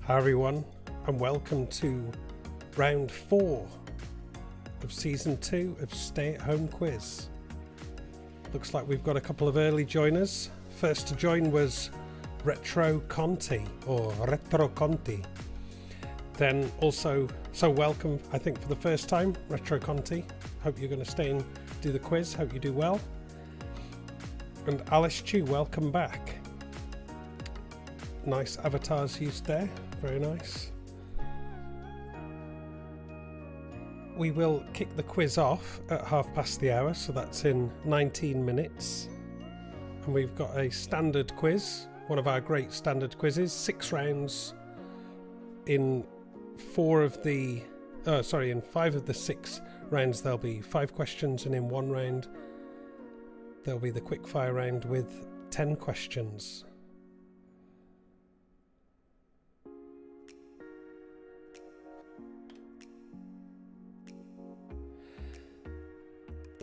Hi everyone, and welcome to round 4 of season 2 of Stay at Home Quiz. Looks like we've got a couple of early joiners. First to join was Retro Conti, or Retro Conti. Then also, so welcome, I think for the first time, Retro Conti. Hope you're going to stay and do the quiz, hope you do well. And Alice Chu, welcome back. Nice avatars used there, very nice. We will kick the quiz off at hour, so that's in 19 minutes. And we've got a standard quiz, one of our great standard quizzes, 6 rounds. In 5 of the 6 rounds there'll be 5 questions, and in 1 round there'll be the quickfire round with 10 questions.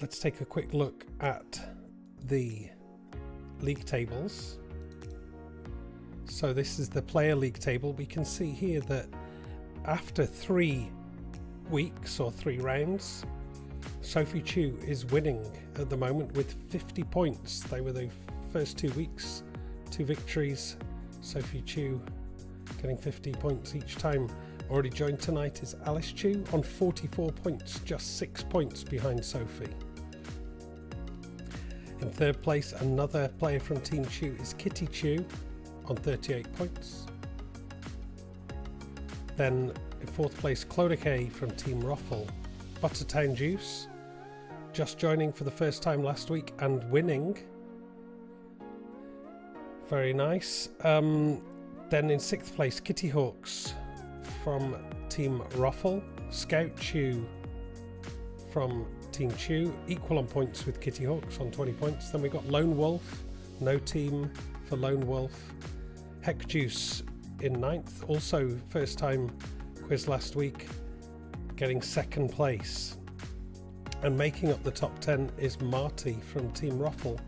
Let's take a quick look at the league tables. So this is the player league table. We can see here that after 3 weeks or 3 rounds, Sophie Chu is winning at the moment with 50 points. They were the first 2 weeks, 2 victories. Sophie Chu getting 50 points each time. Already joined tonight is Alice Chu on 44 points, just 6 points behind Sophie. In 3rd place, another player from Team Chu is Kitty Chu on 38 points. Then in 4th place, Clodicay from Team Ruffle. Buttertown Juice, just joining for the first time last week and winning. Very nice. Then in 6th place, Kitty Hawks from Team Ruffle. Scout Chu from Team Chu, equal on points with Kitty Hawks on 20 points. Then we got Lone Wolf, no team for Lone Wolf. Heck Juice in 9th, also first time quiz last week, getting 2nd place. And making up the top 10 is Marty from Team Ruffle.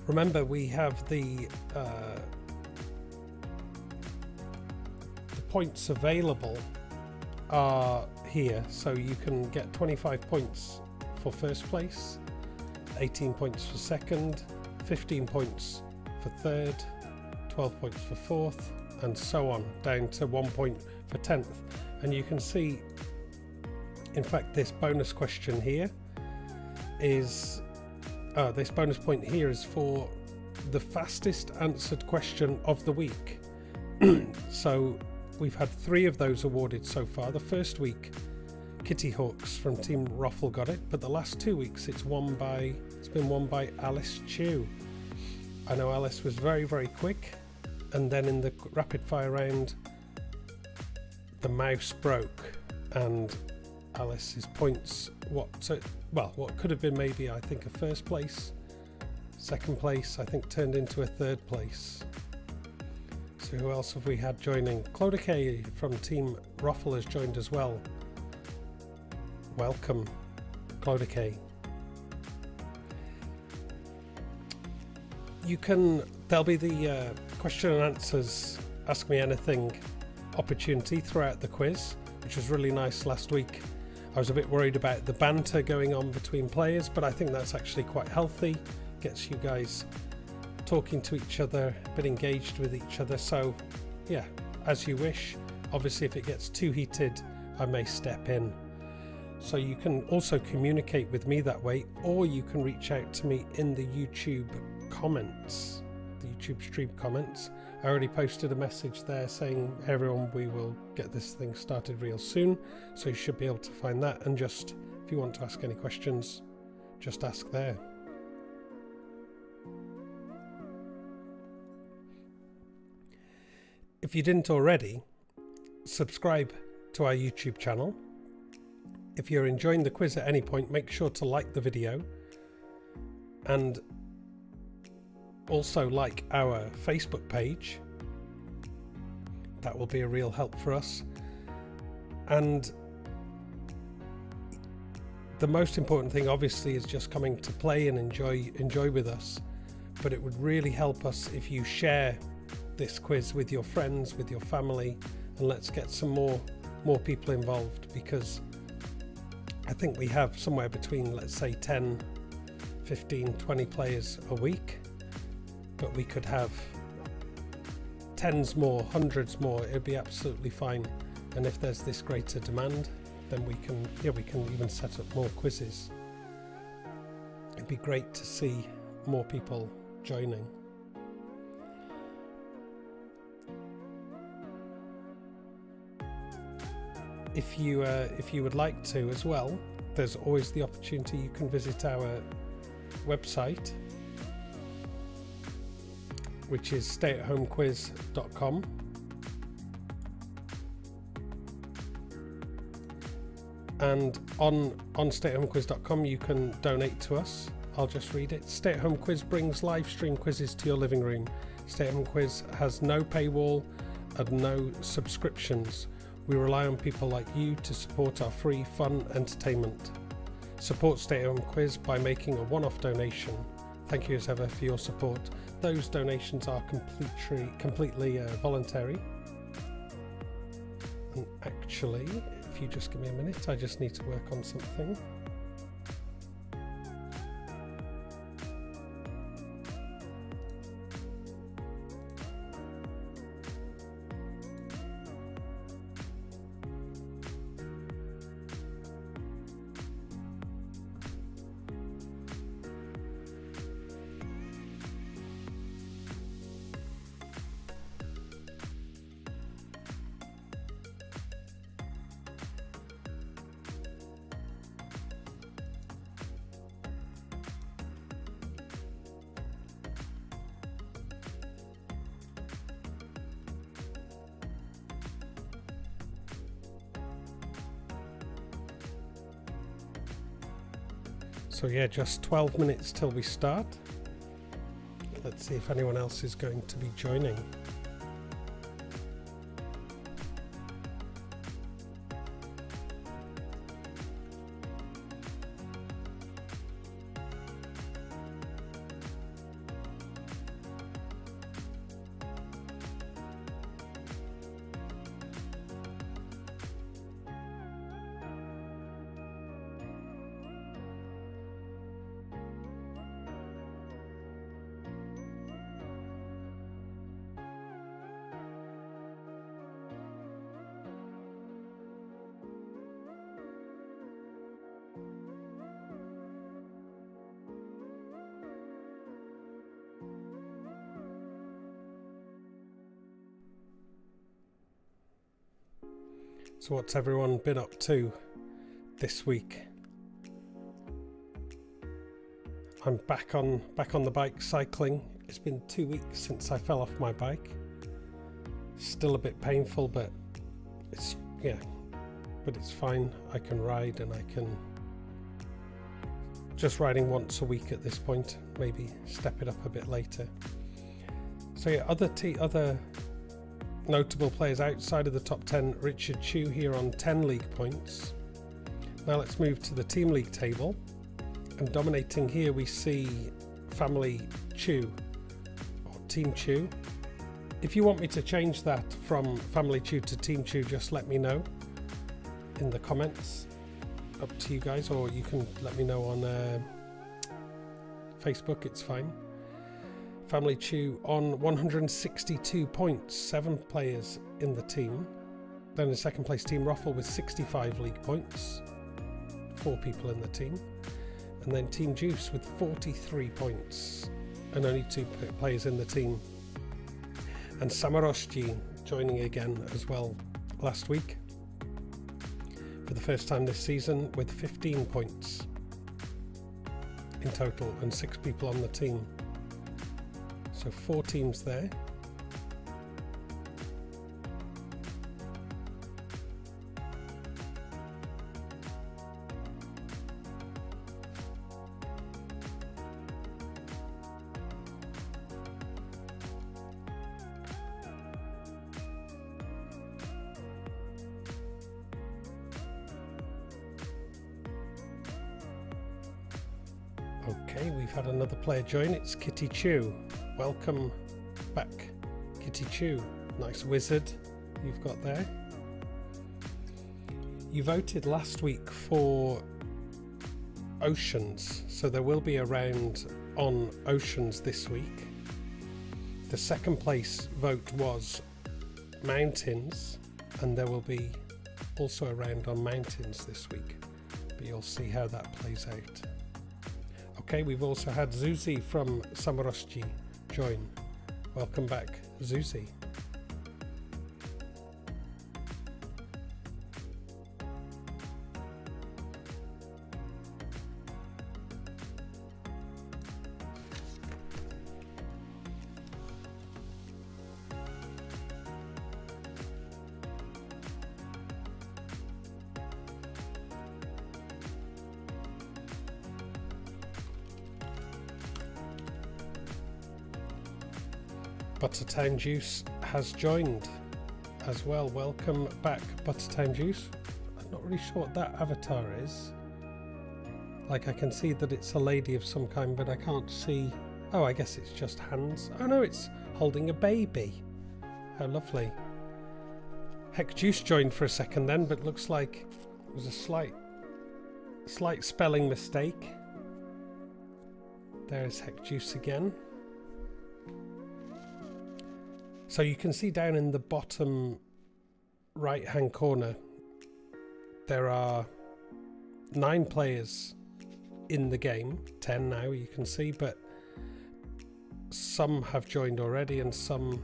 Remember, we have the points available are here, so you can get 25 points for 1st place, 18 points for 2nd, 15 points for 3rd, 12 points for 4th, and so on, down to 1 point for 10th. And you can see, in fact, this bonus question here is, this bonus point here is for the fastest answered question of the week. So we've had 3 of those awarded so far. The first week, Kitty Hawks from Team Ruffle got it, but the last 2 weeks it's been won by Alice Chu. I know Alice was very, very quick, and then in the rapid fire round the mouse broke and Alice's points, what could have been maybe, I think, a 1st place, 2nd place, I think, turned into a 3rd place. So who else have we had joining? Clodicay from Team Ruffle has joined as well. Welcome, Clodicay. There'll be the question and answers, ask me anything opportunity throughout the quiz, which was really nice last week. I was a bit worried about the banter going on between players, but I think that's actually quite healthy. Gets you guys talking to each other, a bit engaged with each other. So yeah, as you wish. Obviously if it gets too heated, I may step in. So you can also communicate with me that way, or you can reach out to me in the YouTube comments, the YouTube stream comments. I already posted a message there saying, hey everyone, we will get this thing started real soon, so you should be able to find that. And just, if you want to ask any questions, just ask there. If you didn't already, subscribe to our YouTube channel. If you're enjoying the quiz at any point, make sure to like the video, and also like our Facebook page. That will be a real help for us. And the most important thing obviously is just coming to play and enjoy with us, but it would really help us if you share this quiz with your friends, with your family, and let's get some more people involved, because I think we have somewhere between, let's say, 10, 15, 20 players a week, but we could have tens more, hundreds more. It'd be absolutely fine. And if there's this greater demand, then we can even set up more quizzes. It'd be great to see more people joining. If you would like to as well, there's always the opportunity. You can visit our website, which is StayAtHomeQuiz.com. And on StayAtHomeQuiz.com you can donate to us. I'll just read it. Stay at Home Quiz brings live stream quizzes to your living room. Stay at Home Quiz has no paywall and no subscriptions. We rely on people like you to support our free, fun entertainment. Support Stay at Home Quiz by making a one-off donation. Thank you as ever for your support. Those donations are completely voluntary. And actually, if you just give me a minute, I just need to work on something. So yeah, just 12 minutes till we start. Let's see if anyone else is going to be joining. So what's everyone been up to this week? I'm back on the bike cycling. It's been 2 weeks since I fell off my bike. Still a bit painful, but it's fine. I can ride, and I can just riding once a week at this point. Maybe step it up a bit later. So yeah, other notable players outside of the top 10, Richard Chu here on 10 league points. Now let's move to the team league table, and dominating here we see Family Chu, or Team Chu. If you want me to change that from Family Chu to Team Chu, just let me know in the comments. Up to you guys, or you can let me know on Facebook, it's fine. Family Chu on 162 points, 7 players in the team. Then in second place, Team Ruffle with 65 league points, 4 people in the team. And then Team Juice with 43 points and only 2 players in the team. And Samaroshji joining again as well last week for the first time this season with 15 points in total and 6 people on the team. So 4 teams there. Okay, we've had another player join. It's Kitty Chu. Welcome back, Kitty Chu. Nice wizard you've got there. You voted last week for oceans, so there will be a round on oceans this week. The second place vote was mountains, and there will be also a round on mountains this week, but you'll see how that plays out. Okay, we've also had Zuzi from Samorości join. Welcome back, Zuzi. Buttertown Juice has joined as well. Welcome back, Buttertown Juice. I'm not really sure what that avatar is. Like, I can see that it's a lady of some kind, but I can't see. Oh, I guess it's just hands. Oh no, it's holding a baby. How lovely. Heck Juice joined for a second then, but looks like it was a slight spelling mistake. There's Heck Juice again. So you can see down in the bottom right hand corner there are 9 players in the game, 10 now you can see, but some have joined already and some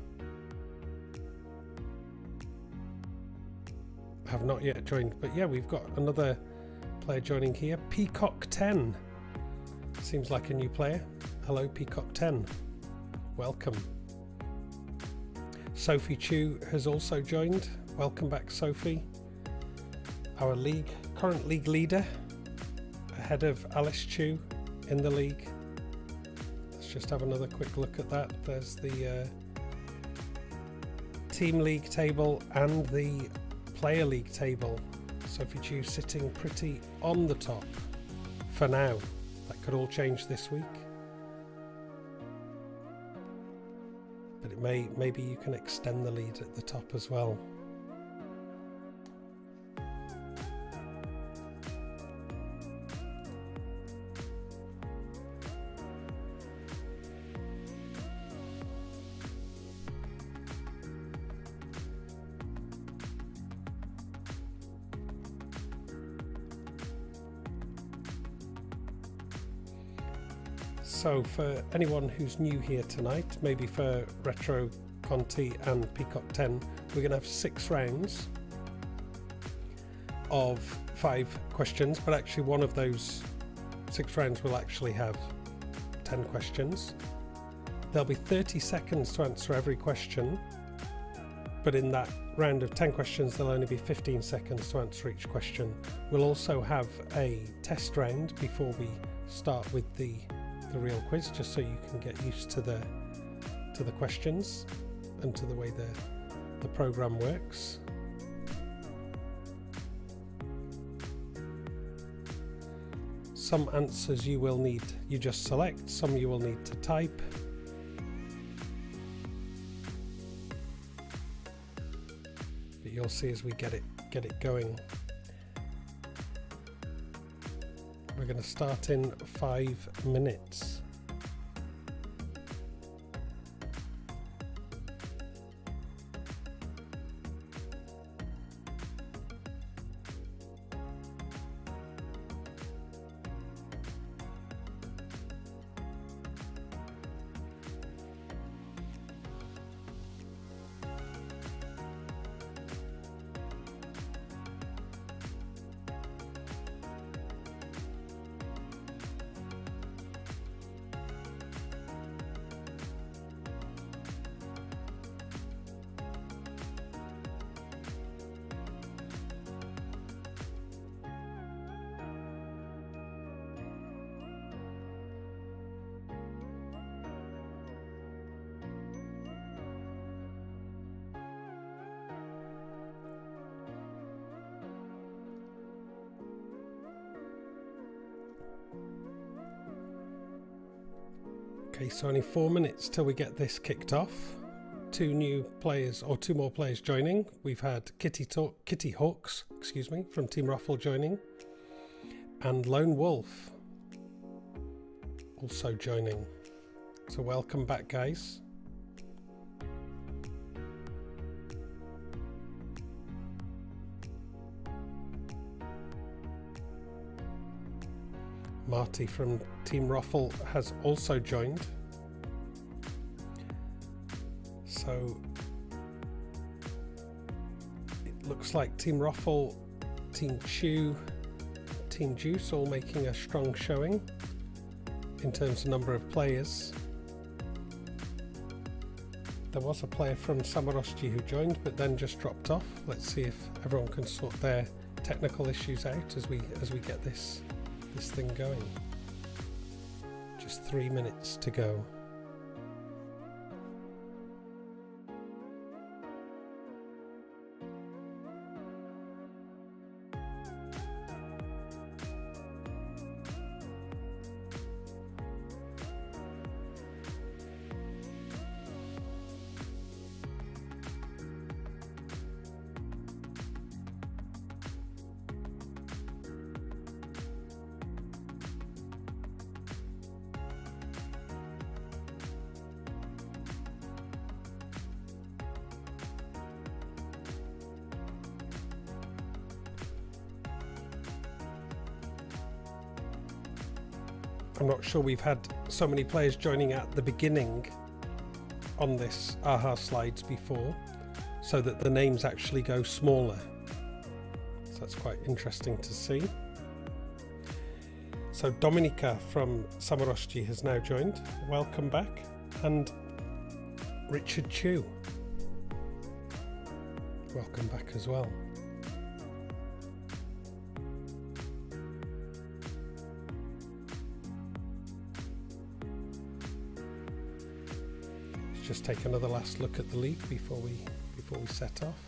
have not yet joined. But yeah, we've got another player joining here, Peacock 10. Seems like a new player. Hello Peacock 10, welcome. Sophie Chu has also joined. Welcome back, Sophie. Our current league leader, ahead of Alice Chu in the league. Let's just have another quick look at that. There's the team league table and the player league table. Sophie Chu sitting pretty on the top for now. That could all change this week. But maybe you can extend the lead at the top as well. So for anyone who's new here tonight, maybe for Retro, Conti and Peacock 10, we're going to have 6 rounds of 5 questions, but actually one of those 6 rounds will actually have 10 questions. There'll be 30 seconds to answer every question, but in that round of 10 questions there'll only be 15 seconds to answer each question. We'll also have a test round before we start with the real quiz, just so you can get used to the questions and to the way the program works. Some answers you just select, some you will need to type. But you'll see as we get it going. We're going to start in 5 minutes. Okay, so only 4 minutes till we get this kicked off. two new players, or two more players joining. We've had Kitty Hawks, excuse me, from Team Ruffle joining, and Lone Wolf also joining. So welcome back, guys. Marty from Team Ruffle has also joined. So it looks like Team Ruffle, Team Chew, Team Juice all making a strong showing in terms of number of players. There was a player from Samoroski who joined but then just dropped off. Let's see if everyone can sort their technical issues out as we get this thing going. Just 3 minutes to go. I'm not sure we've had so many players joining at the beginning on this AHA slides before, so that the names actually go smaller. So that's quite interesting to see. So Dominika from Samoroski has now joined. Welcome back. And Richard Chew, welcome back as well. Just take another last look at the league before we set off,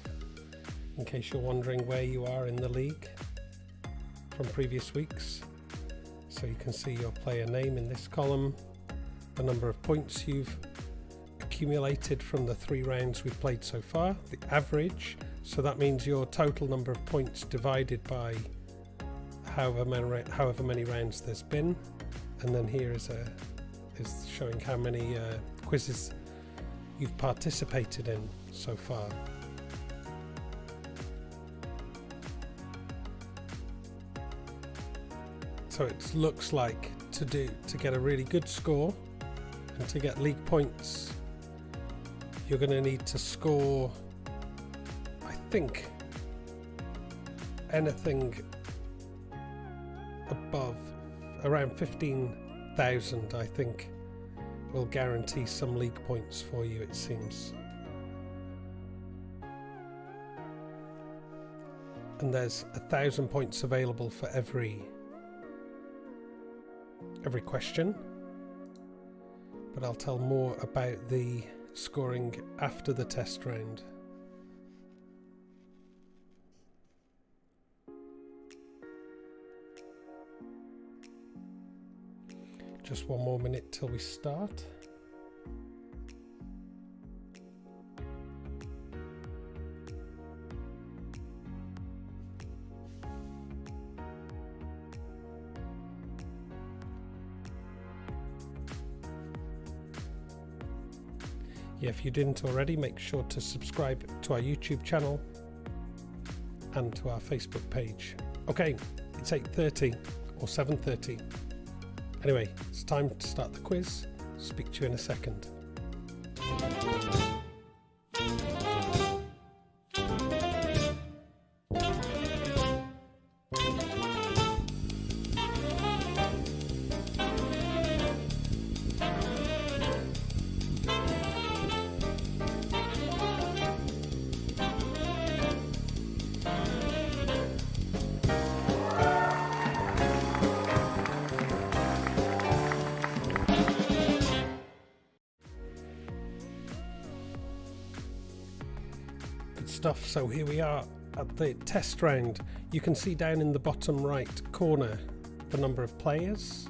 in case you're wondering where you are in the league from previous weeks. So you can see your player name in this column, the number of points you've accumulated from the 3 rounds we've played so far, the average, so that means your total number of points divided by however many rounds there's been, and then here is showing how many quizzes you've participated in so far. So it looks like to get a really good score and to get league points, you're going to need to score, I think, anything above around 15,000, I think, will guarantee some league points for you, it seems. And there's 1,000 points available for every question, but I'll tell more about the scoring after the test round. Just 1 more minute till we start. Yeah, if you didn't already, make sure to subscribe to our YouTube channel and to our Facebook page. Okay, it's 8:30 or 7:30. Anyway, it's time to start the quiz. Speak to you in a second. Stuff. So here we are at the test round. You can see down in the bottom right corner the number of players.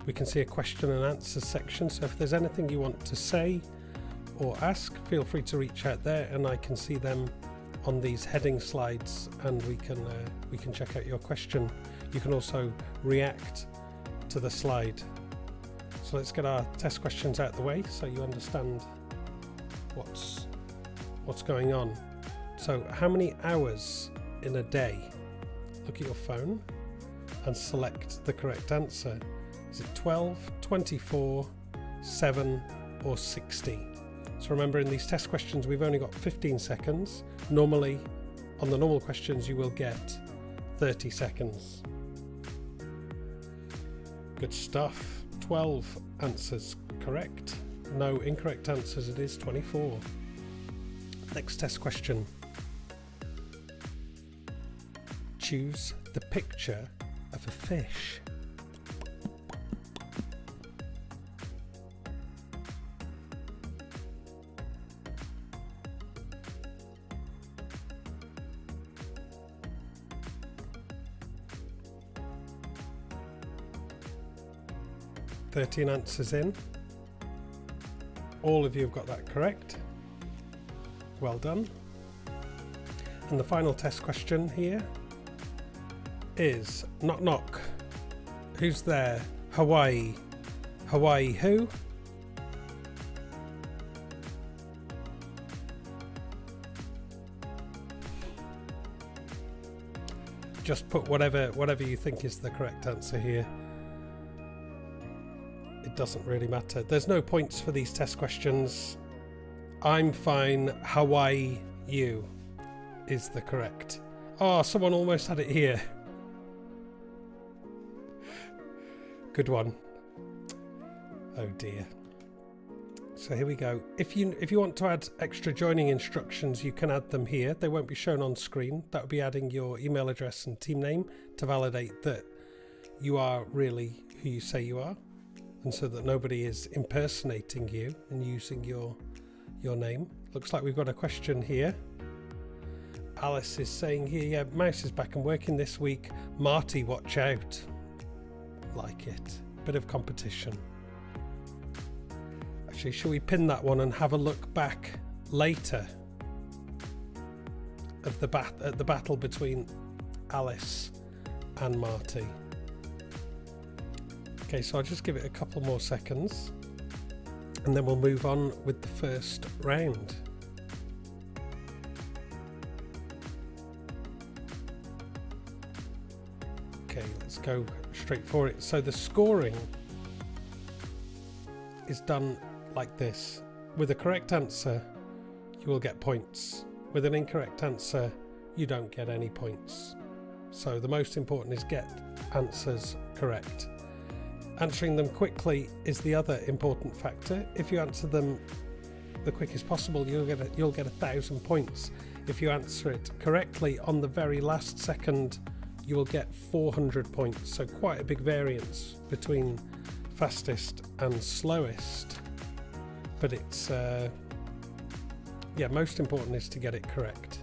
We can see a question and answer section, so if there's anything you want to say or ask, feel free to reach out there and I can see them on these heading slides, and we can check out your question. You can also react to the slide. So let's get our test questions out of the way so you understand what's going on. So how many hours in a day? Look at your phone and select the correct answer. Is it 12, 24, 7 or 60? So remember, in these test questions we've only got 15 seconds. Normally on the normal questions you will get 30 seconds. Good stuff. 12 answers correct. No incorrect answers, it is 24. Next test question. Choose the picture of a fish. Thirteen answers in. All of you have got that correct. Well done. And the final test question here is knock knock. Who's there? Hawaii. Hawaii who? Just put whatever you think is the correct answer here. It doesn't really matter. There's no points for these test questions. I'm fine. Hawaii you is the correct. Oh, someone almost had it here. Good one. Oh dear. So here we go. If you want to add extra joining instructions, you can add them here. They won't be shown on screen. That would be adding your email address and team name to validate that you are really who you say you are, and so that nobody is impersonating you and using your name. Looks like we've got a question here. Alice is saying here, yeah, Mouse is back and working this week. Marty, watch out. Like it. Bit of competition. Actually, shall we pin that one and have a look back later at the battle between Alice and Marty? Okay, so I'll just give it a couple more seconds and then we'll move on with the first round. Okay, let's go straight for it. So the scoring is done like this. With a correct answer, you will get points. With an incorrect answer, you don't get any points. So the most important is get answers correct. Answering them quickly is the other important factor. If you answer them the quickest possible, you'll get 1,000 points. If you answer it correctly on the very last second, you will get 400 points. So quite a big variance between fastest and slowest. But it's most important is to get it correct.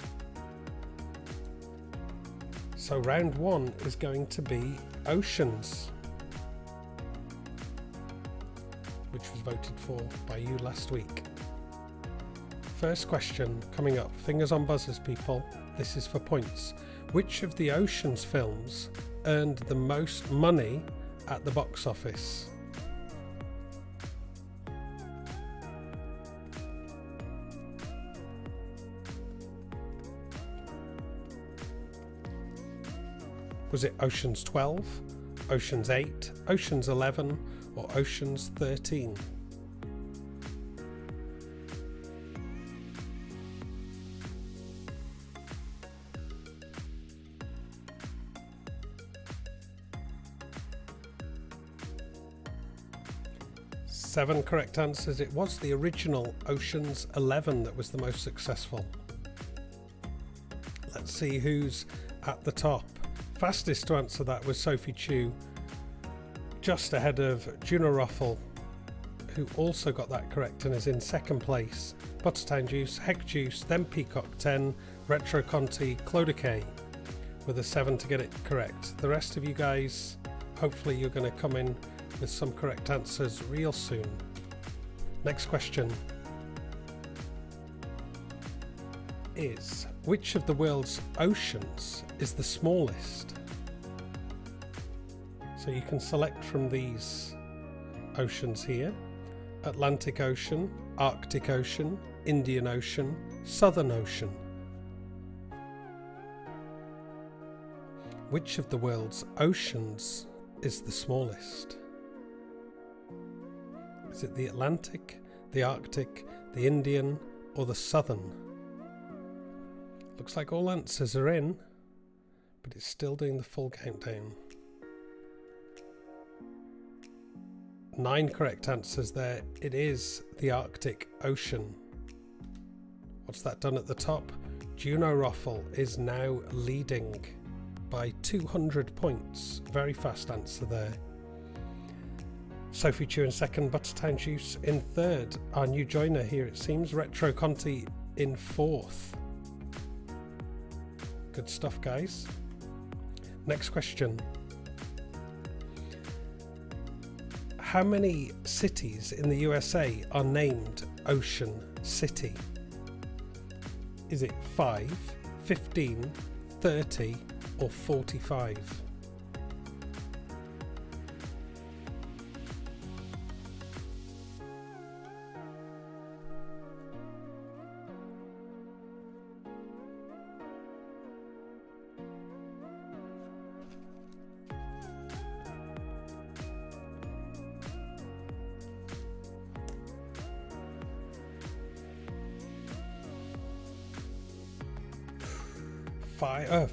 So round one is going to be oceans, which was voted for by you last week. First question coming up. Fingers on buzzers, people. This is for points. Which of the Oceans films earned the most money at the box office? Was it Oceans 12, Oceans 8, Oceans 11 or Oceans 13? Seven correct answers. It was the original Oceans 11 that was the most successful. Let's see who's at the top. Fastest to answer that was Sophie Chu, just ahead of Juno Ruffle, who also got that correct and is in second place. Buttertown Juice, Heck Juice, then Peacock 10, Retro Conti, Clodicay with a 7 to get it correct. The rest of you guys, hopefully you're going to come in with some correct answers real soon. Next question. is, which of the world's oceans is the smallest? So you can select from these oceans here: Atlantic Ocean, Arctic Ocean, Indian Ocean, Southern Ocean. Which of the world's oceans is the smallest? Is it the Atlantic, the Arctic, the Indian, or the Southern? Looks like all answers are in, but it's still doing the full countdown. 9 correct answers there. It is the Arctic Ocean. What's that done at the top? Juno Roffel is now leading by 200 points. Very fast answer there. Sophie Chu in second, Buttertown Juice in third. Our new joiner here, it seems. Retro Conti in fourth. Good stuff, guys. Next question. How many cities in the USA are named Ocean City? Is it 5, 15, 30, or 45?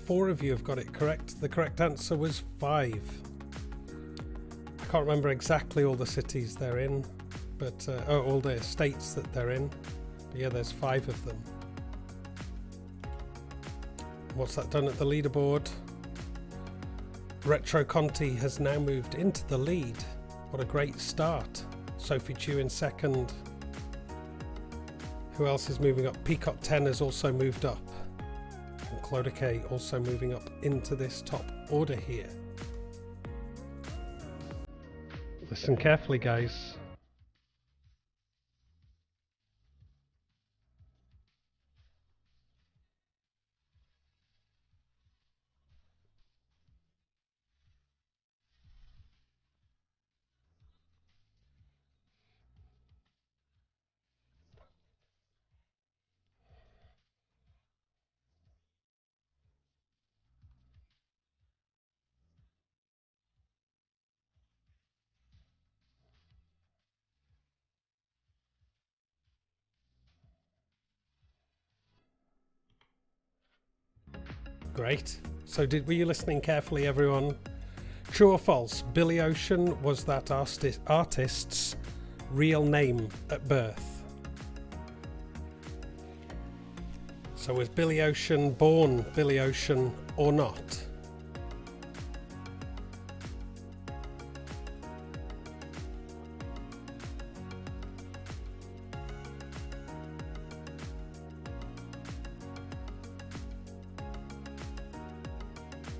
Four of you have got it correct. The correct answer was 5. I can't remember exactly all the cities they're in, but all the states that they're in. But yeah, there's 5 of them. What's that done at the leaderboard? Retro Conti has now moved into the lead. What a great start. Sophie Chu in second. Who else is moving up? Peacock 10 has also moved up. And Clodicay also moving up into this top order here. Listen carefully, guys. Great. So were you listening carefully, everyone? True or false? Billy Ocean was that artist's real name at birth. So was Billy Ocean born Billy Ocean or not?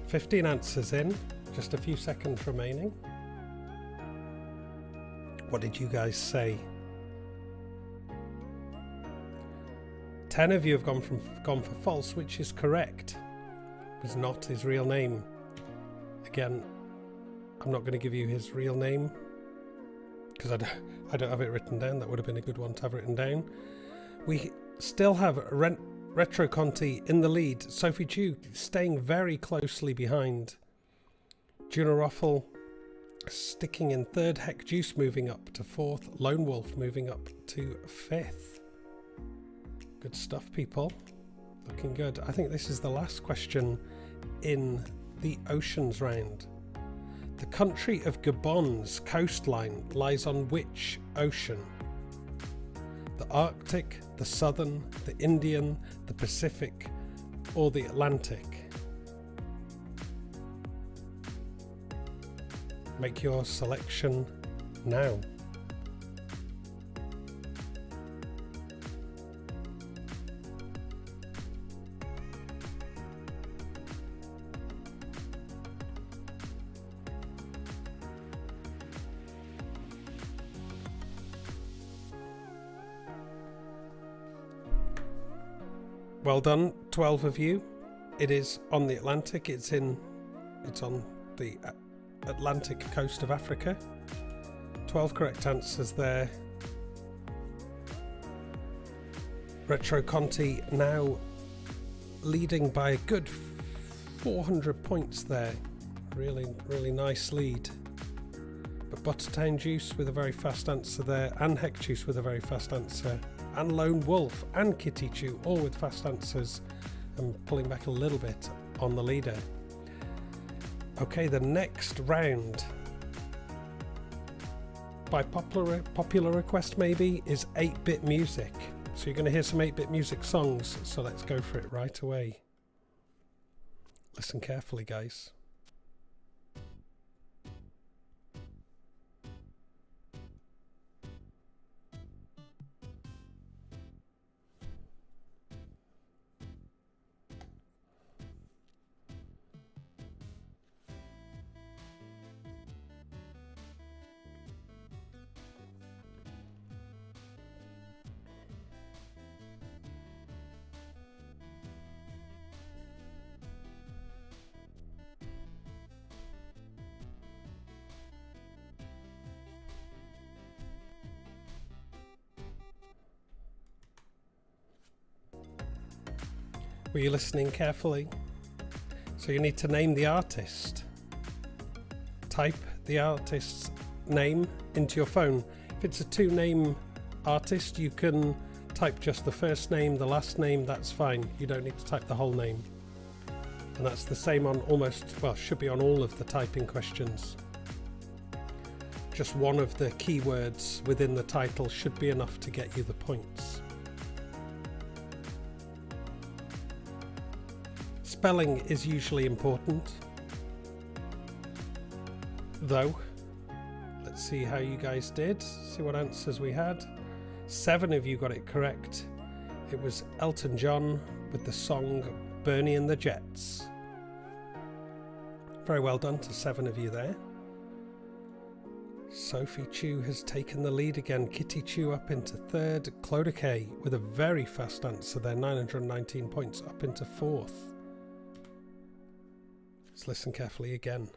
"15 answers in, just a few seconds remaining. What did you guys say? 10 of you have gone for false, which is correct. It was not his real name. Again, I'm not going to give you his real name because I don't have it written down. That would have been a good one to have written down. We still have Retro Conti in the lead. Sophie Chu staying very closely behind. Juno Roffel sticking in third. Heck Juice moving up to fourth. Lone Wolf moving up to fifth. Good stuff, people. Looking good. I think this is the last question in the oceans round. The country of Gabon's coastline lies on which ocean? The Arctic, the Southern, the Indian, the Pacific, or the Atlantic? Make your selection now. Well done, 12 of you. It is on the Atlantic. It's on the Atlantic coast of Africa. 12 correct answers there. Retro Conti now leading by a good 400 points there. Really, really nice lead. But Buttertown Juice with a very fast answer there, and Heck Juice with a very fast answer, and Lone Wolf and Kitty Chew all with fast answers, and pulling back a little bit on the leader. Okay, the next round, by popular request maybe, is 8-bit music. So you're going to hear some 8-bit music songs, so let's go for it right away. Listen carefully, guys. Were you listening carefully? So you need to name the artist. Type the artist's name into your phone. If it's a 2-name artist, you can type just the first name, the last name, that's fine. You don't need to type the whole name. And that's the same on should be on all of the typing questions. Just one of the keywords within the title should be enough to get you the points. Spelling is usually important, though. Let's see how you guys did, see what answers we had. 7 of you got it correct. It was Elton John with the song Bernie and the Jets. Very well done to 7 of you there. Sophie Chew has taken the lead again. Kitty Chew up into 3rd. Cloda K with a very fast answer there, 919 points, up into 4th. Let's listen carefully again.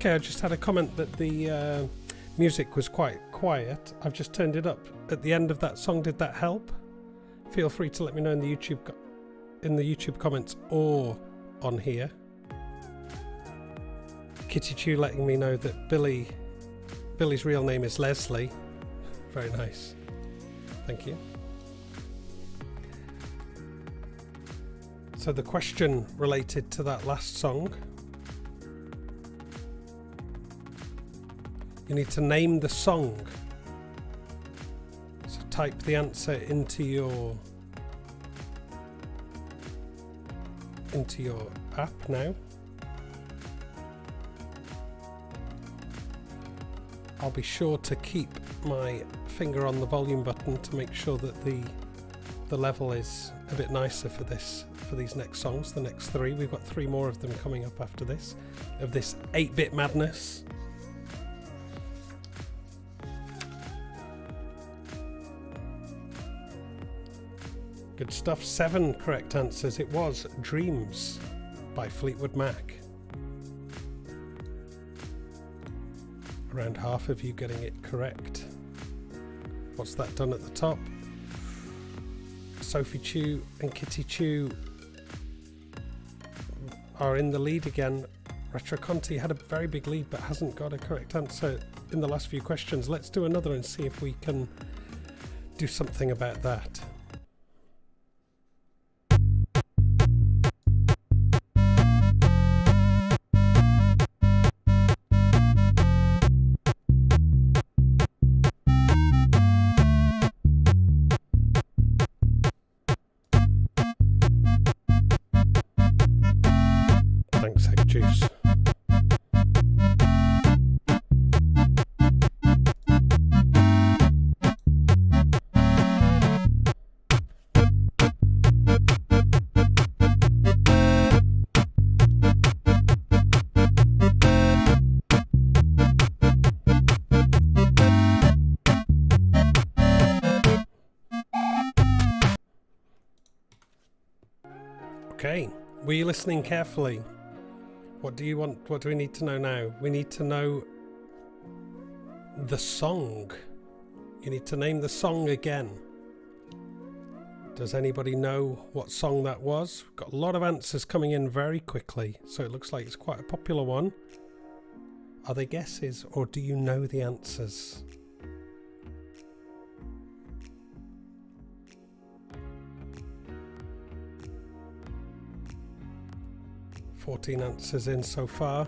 Okay, I just had a comment that the music was quite quiet. I've just turned it up at the end of that song. Did that help? Feel free to let me know in the YouTube comments or on here. Kitty Chew letting me know that Billy's real name is Leslie. Very nice. Thank you. So the question related to that last song. You need to name the song. So type the answer into your app now. I'll be sure to keep my finger on the volume button to make sure that the level is a bit nicer for these next songs, the next 3. We've got 3 more of them coming up after this, of this 8-bit madness. Good stuff. 7 correct answers. It was Dreams by Fleetwood Mac. Around half of you getting it correct. What's that done at the top? Sophie Chew and Kitty Chew are in the lead again. Retro Conti had a very big lead but hasn't got a correct answer in the last few questions. Let's do another and see if we can do something about that. Thanks, Egg Juice. Okay, were you listening carefully? What do you want? What do we need to know now? We need to know the song. You need to name the song again. Does anybody know what song that was? We've got a lot of answers coming in very quickly, so it looks like it's quite a popular one. Are they guesses or do you know the answers? $14 answers in so far.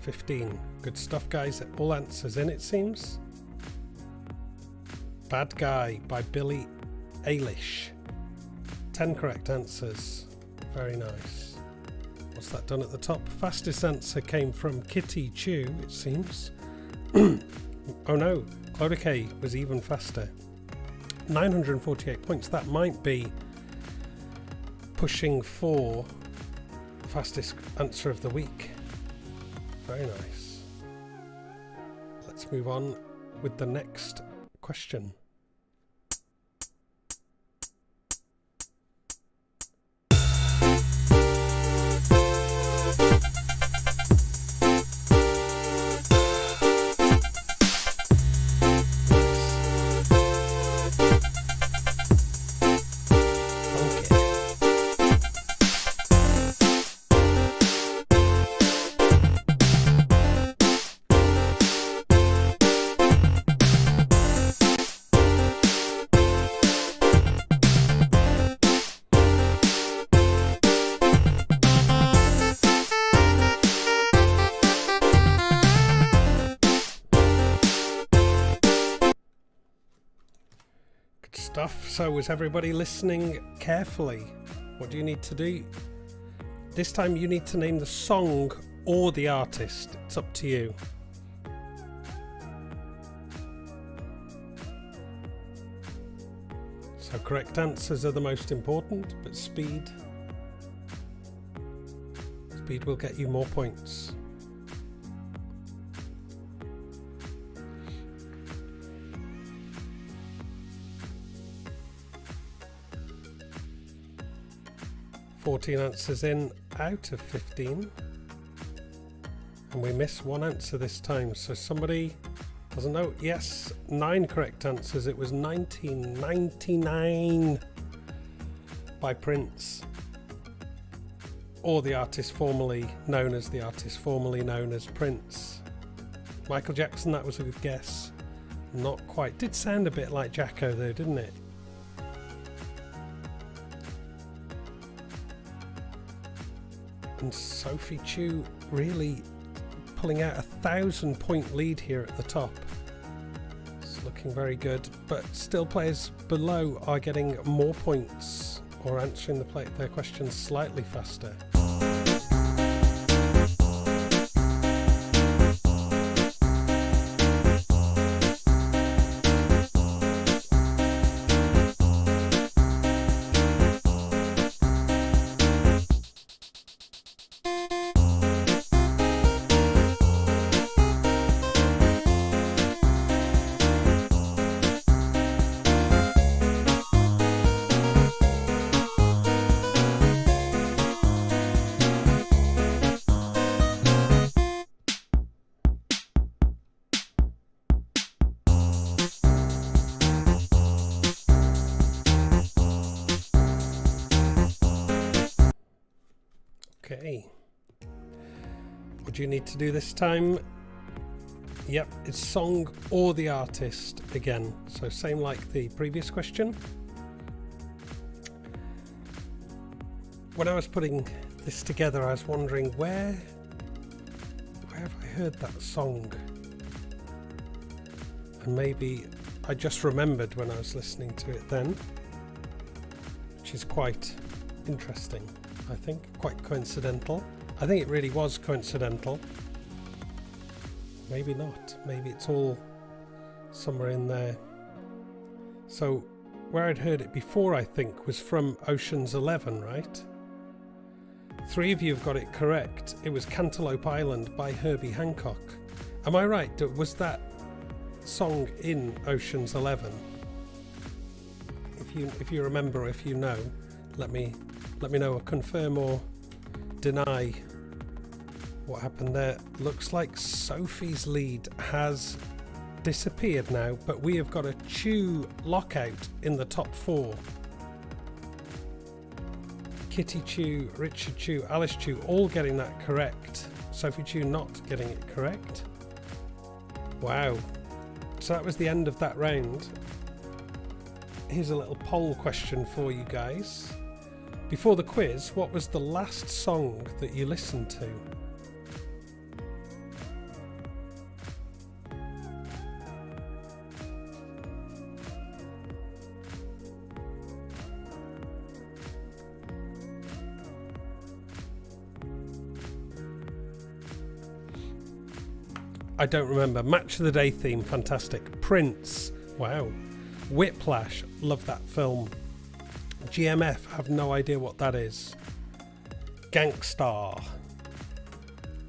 15. Good stuff, guys. All answers in, it seems. Bad Guy by Billie Eilish. 10 correct answers. Very nice. What's that done at the top? Fastest answer came from Kitty Chew, it seems. Oh no, Cloda K was even faster. 948 points. That might be pushing for fastest answer of the week. Very nice. Let's move on with the next question. So was everybody listening carefully? What do you need to do? This time you need to name the song or the artist. It's up to you. So correct answers are the most important, but speed will get you more points. $14 answers in out of 15, and we miss one answer this time, so somebody doesn't know. Yes, 9 correct answers. It was 1999 by Prince, or the artist formerly known as Prince. Michael Jackson, that was a good guess. Not quite. Did sound a bit like Jacko though, didn't it? And Sophie Chu really pulling out a 1,000-point lead here at the top. It's looking very good, but still players below are getting more points or answering their questions slightly faster. Okay, what do you need to do this time? Yep, it's song or the artist again. So same like the previous question. When I was putting this together, I was wondering where have I heard that song? And maybe I just remembered when I was listening to it then, which is quite interesting, I think, quite coincidental. I think it really was coincidental. Maybe not, maybe it's all somewhere in there. So where I'd heard it before, I think, was from Ocean's 11, right? 3 of you have got it correct. It was Cantaloupe Island by Herbie Hancock. Am I right? Was that song in Ocean's 11? If you remember, or if you know, let me know, or confirm or deny what happened there. Looks like Sophie's lead has disappeared now, but we have got a Chew lockout in the top 4. Kitty Chew, Richard Chew, Alice Chew all getting that correct. Sophie Chew not getting it correct. Wow. So that was the end of that round. Here's a little poll question for you guys. Before the quiz, what was the last song that you listened to? I don't remember. Match of the Day theme, fantastic. Prince, wow. Whiplash, love that film. GMF, have no idea what that is. Gangstar.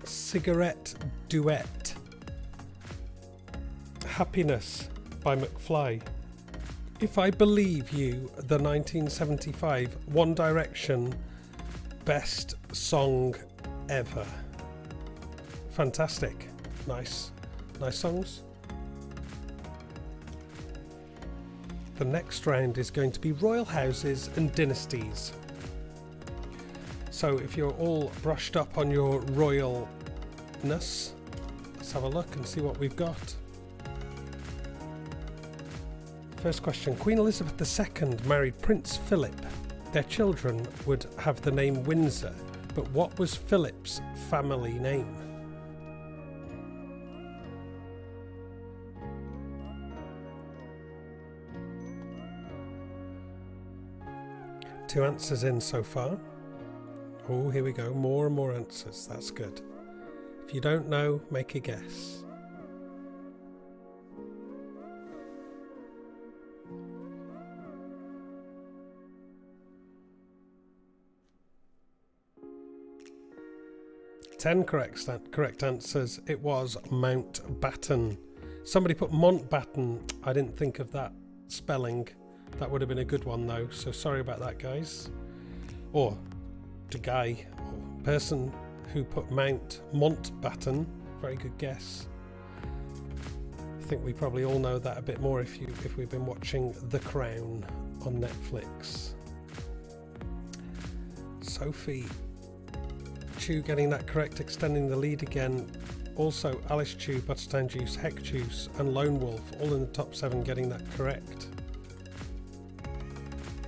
Cigarette Duet. Happiness by McFly. If I Believe You, the 1975 One Direction best song ever. Fantastic. Nice songs. The next round is going to be royal houses and dynasties. So if you're all brushed up on your royalness, let's have a look and see what we've got. First question. Queen Elizabeth II married Prince Philip. Their children would have the name Windsor, but what was Philip's family name? Two answers in so far. Oh, here we go. More and more answers. That's good. If you don't know, make a guess. Ten correct answers. It was Mountbatten. Somebody put Montbatten. I didn't think of that spelling. That would have been a good one though, so sorry about that, guys. Or the guy or person who put Montbatten, very good guess. I think we probably all know that a bit more if we've been watching The Crown on Netflix. Sophie Chew getting that correct, extending the lead again. Also Alice Chew, Buttertown Juice, Heck Juice and Lone Wolf all in the top 7 getting that correct.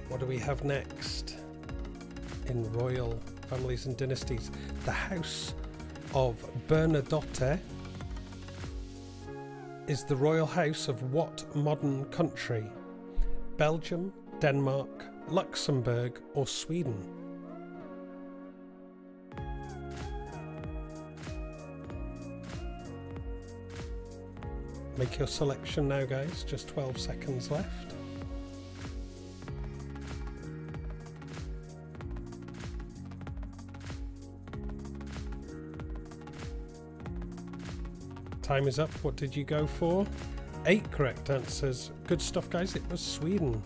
What do we have next in royal families and dynasties? The House of Bernadotte is the royal house of what modern country? Belgium, Denmark, Luxembourg or Sweden? Make your selection now, guys. Just 12 seconds left. Time is up. What did you go for? 8 correct answers. Good stuff, guys. It was Sweden.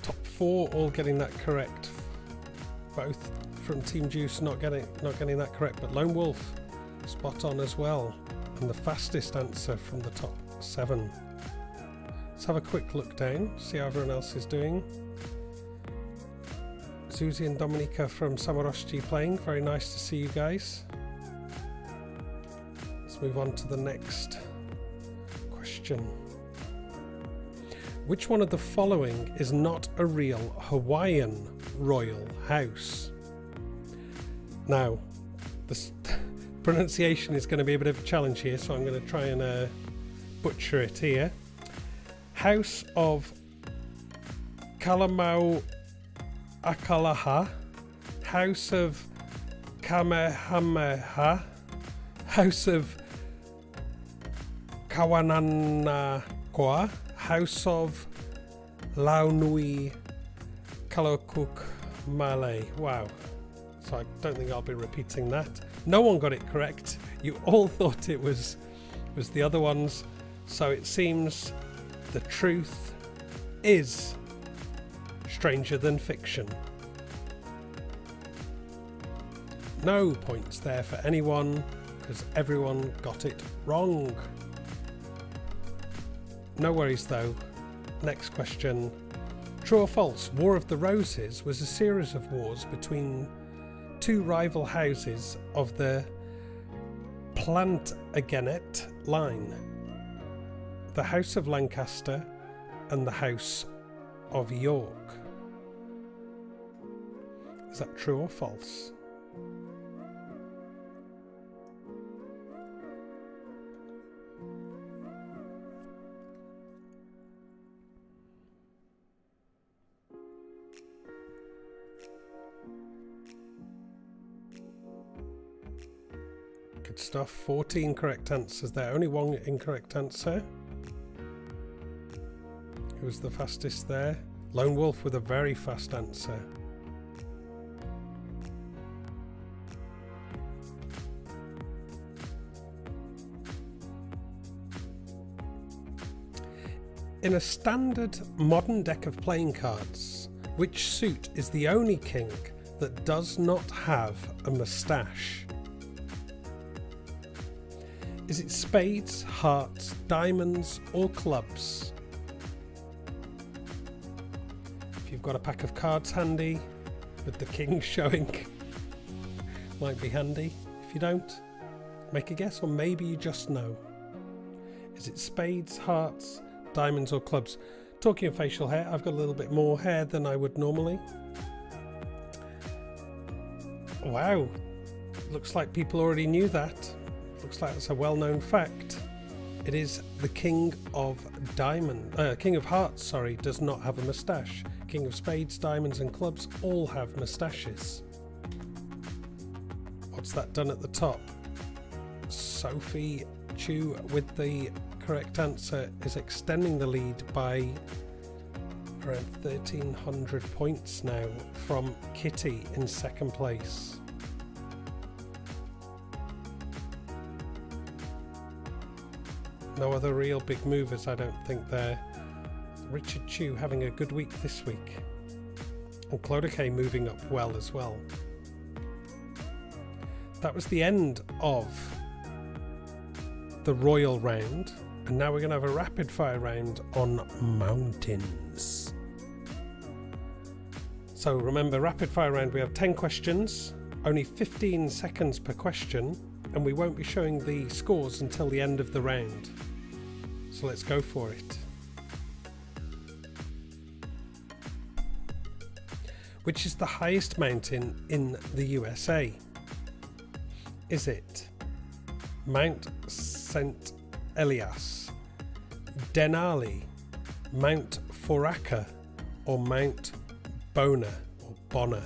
Top 4 all getting that correct. Both from Team Juice not getting that correct, but Lone Wolf spot on as well. And the fastest answer from the top 7. Let's have a quick look down, see how everyone else is doing. Zuzi and Dominica from Samoroshchi playing. Very nice to see you guys. Let's move on to the next question. Which one of the following is not a real Hawaiian royal house? Now, the pronunciation is going to be a bit of a challenge here, so I'm going to try and butcher it here. House of Kalamau Akalaha, House of Kamehameha, House of Kawananakoa, House of Launui Kalokuk Malay. Wow. So I don't think I'll be repeating that. No one got it correct. You all thought it was the other ones. So it seems the truth is stranger than fiction. No points there for anyone because everyone got it wrong. No worries though. Next question. True or false? War of the Roses was a series of wars between two rival houses of the Plantagenet line. The House of Lancaster and the House of York. Is that true or false? Good stuff. 14 correct answers there. Only one incorrect answer. Who was the fastest there? Lone Wolf with a very fast answer. In a standard modern deck of playing cards, which suit is the only king that does not have a moustache? Is it spades, hearts, diamonds, or clubs? If you've got a pack of cards handy with the king showing, might be handy. If you don't, make a guess, or maybe you just know. Is it spades, hearts, diamonds, or clubs? Talking of facial hair, I've got a little bit more hair than I would normally. Wow, looks like people already knew that. Looks like it's a well-known fact. It is the King of Hearts, sorry, does not have a moustache. King of Spades, Diamonds and Clubs all have moustaches. What's that done at the top? Sophie Chu with the correct answer is extending the lead by around 1,300 points now from Kitty in second place. No other real big movers, I don't think there. Richard Chu having a good week this week. And Clodicay moving up well as well. That was the end of the Royal round. And now we're going to have a rapid fire round on mountains. So remember, rapid fire round, we have 10 questions, only 15 seconds per question, and we won't be showing the scores until the end of the round. So let's go for it. Which is the highest mountain in the USA? Is it Mount St. Elias, Denali, Mount Foraker, or Mount Bona or Bonner?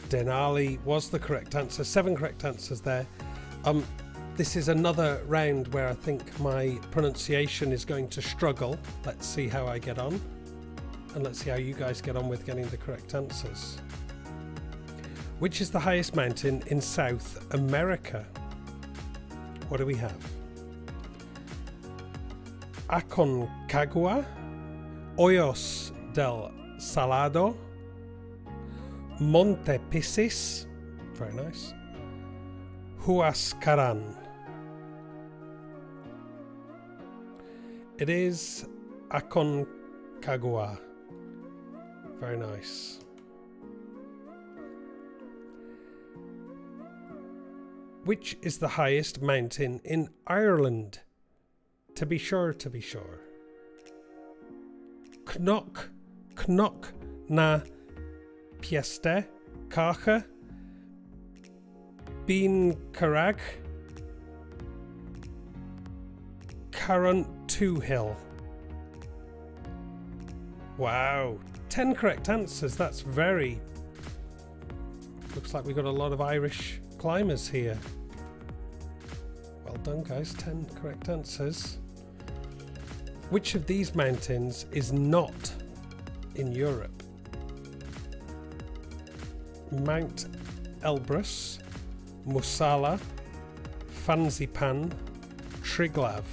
Denali was the correct answer. 7 correct answers there. This is another round where I think my pronunciation is going to struggle. Let's see how I get on, and let's see how you guys get on with getting the correct answers. Which is the highest mountain in South America? What do we have? Aconcagua, Hoyos del Salado, Monte Piscis, very nice, Huascaran. It is Aconcagua. Very nice. Which is the highest mountain in Ireland? To be sure, to be sure. Knock na Pieste, Cacha, Bean Carag, Carrauntoohil Hill. Wow, 10 correct answers. That's very... Looks like we've got a lot of Irish climbers here. Well done, guys. 10 correct answers. Which of these mountains is not in Europe? Mount Elbrus, Musala, Fansipan, Triglav.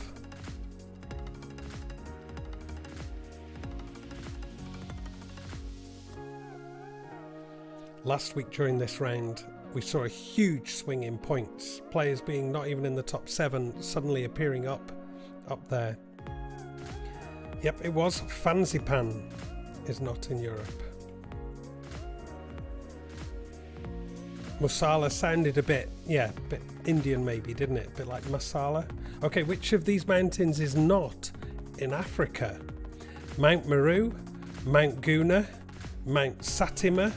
Last week during this round, we saw a huge swing in points. Players being not even in the top 7, suddenly appearing up there. Yep, it was. Fansipan is not in Europe. Musala sounded a bit Indian maybe, didn't it? A bit like masala. Okay, which of these mountains is not in Africa? Mount Meru, Mount Guna, Mount Satima,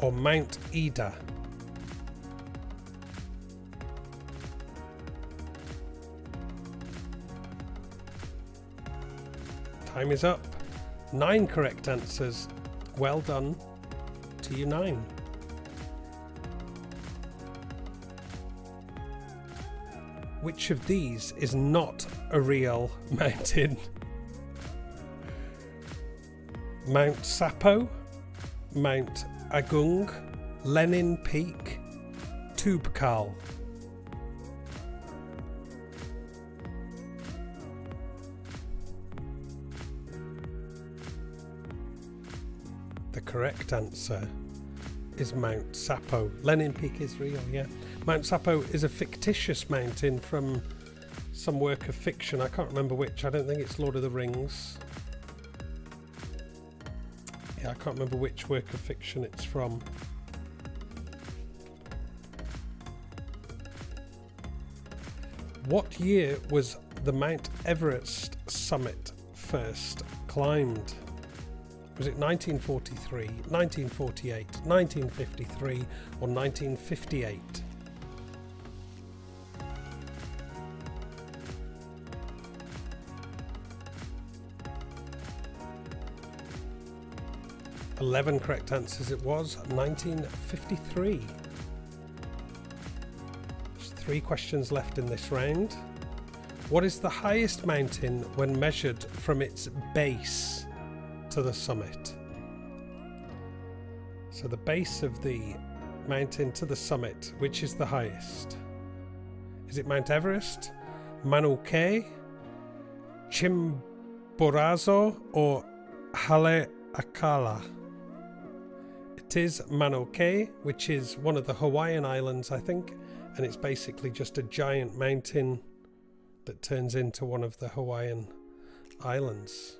or Mount Ida? Time is up. 9 correct answers. Well done to you 9. Which of these is not a real mountain? Mount Sapo, Mount Agung, Lenin Peak, Toubkal. The correct answer is Mount Sapo. Lenin Peak is real, yeah. Mount Sapo is a fictitious mountain from some work of fiction. I can't remember which. I don't think it's Lord of the Rings. Yeah, I can't remember which work of fiction it's from. What year was the Mount Everest summit first climbed? Was it 1943, 1948, 1953, or 1958? Eleven correct answers. It was 1953. There's 3 questions left in this round. What is the highest mountain when measured from its base to the summit? So the base of the mountain to the summit, which is the highest? Is it Mount Everest, Mauna Kea, Chimborazo, or Haleakala? It is Mauna Kea, which is one of the Hawaiian islands, I think, and it's basically just a giant mountain that turns into one of the Hawaiian islands.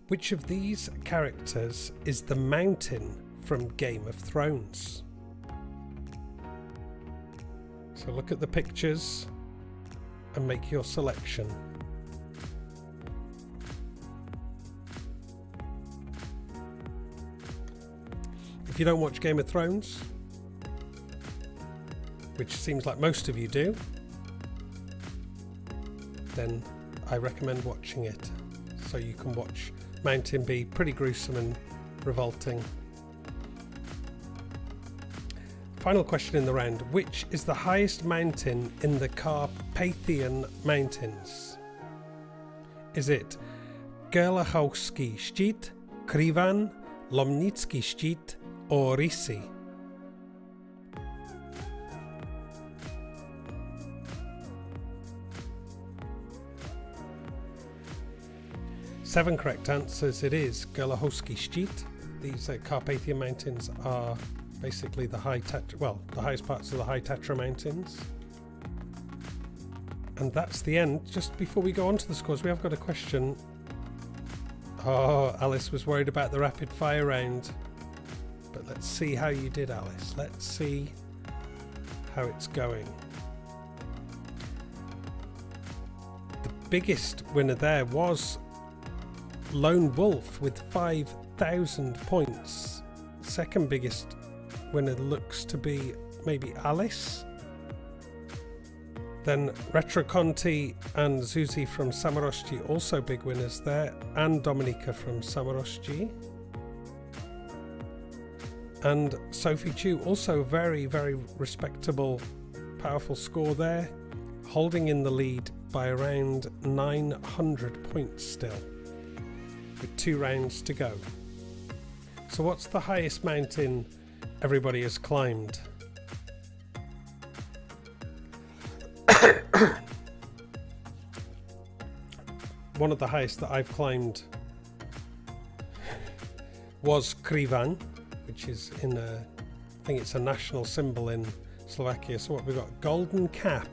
Which of these characters is the mountain from Game of Thrones? So look at the pictures and make your selection. If you don't watch Game of Thrones, which seems like most of you do, then I recommend watching it so you can watch Mountain be pretty gruesome and revolting. Final question in the round. Which is the highest mountain in the Carpathian Mountains? Is it Gerlachowski Szczyt, Krivan, Lomnicki Szczyt, or Risi? Seven correct answers. It is Gerlachowski Szczyt. These Carpathian Mountains are basically the the highest parts of the High Tatra Mountains. And that's the end. Just before we go on to the scores, we have got a question. Oh, Alice was worried about the rapid fire round. But let's see how you did, Alice. Let's see how it's going. The biggest winner there was Lone Wolf with 5,000 points. Second biggest winner looks to be maybe Alice. Then Retro Conti and Zuzi from Samoroshji, also big winners there, and Dominica from Samoroshji. And Sophie Chu, also very, very respectable, powerful score there, holding in the lead by around 900 points still, with 2 rounds to go. So what's the highest mountain everybody has climbed? One of the highest that I've climbed was Krivan, which is in I think it's a national symbol in Slovakia. So what we've got: Golden Cap,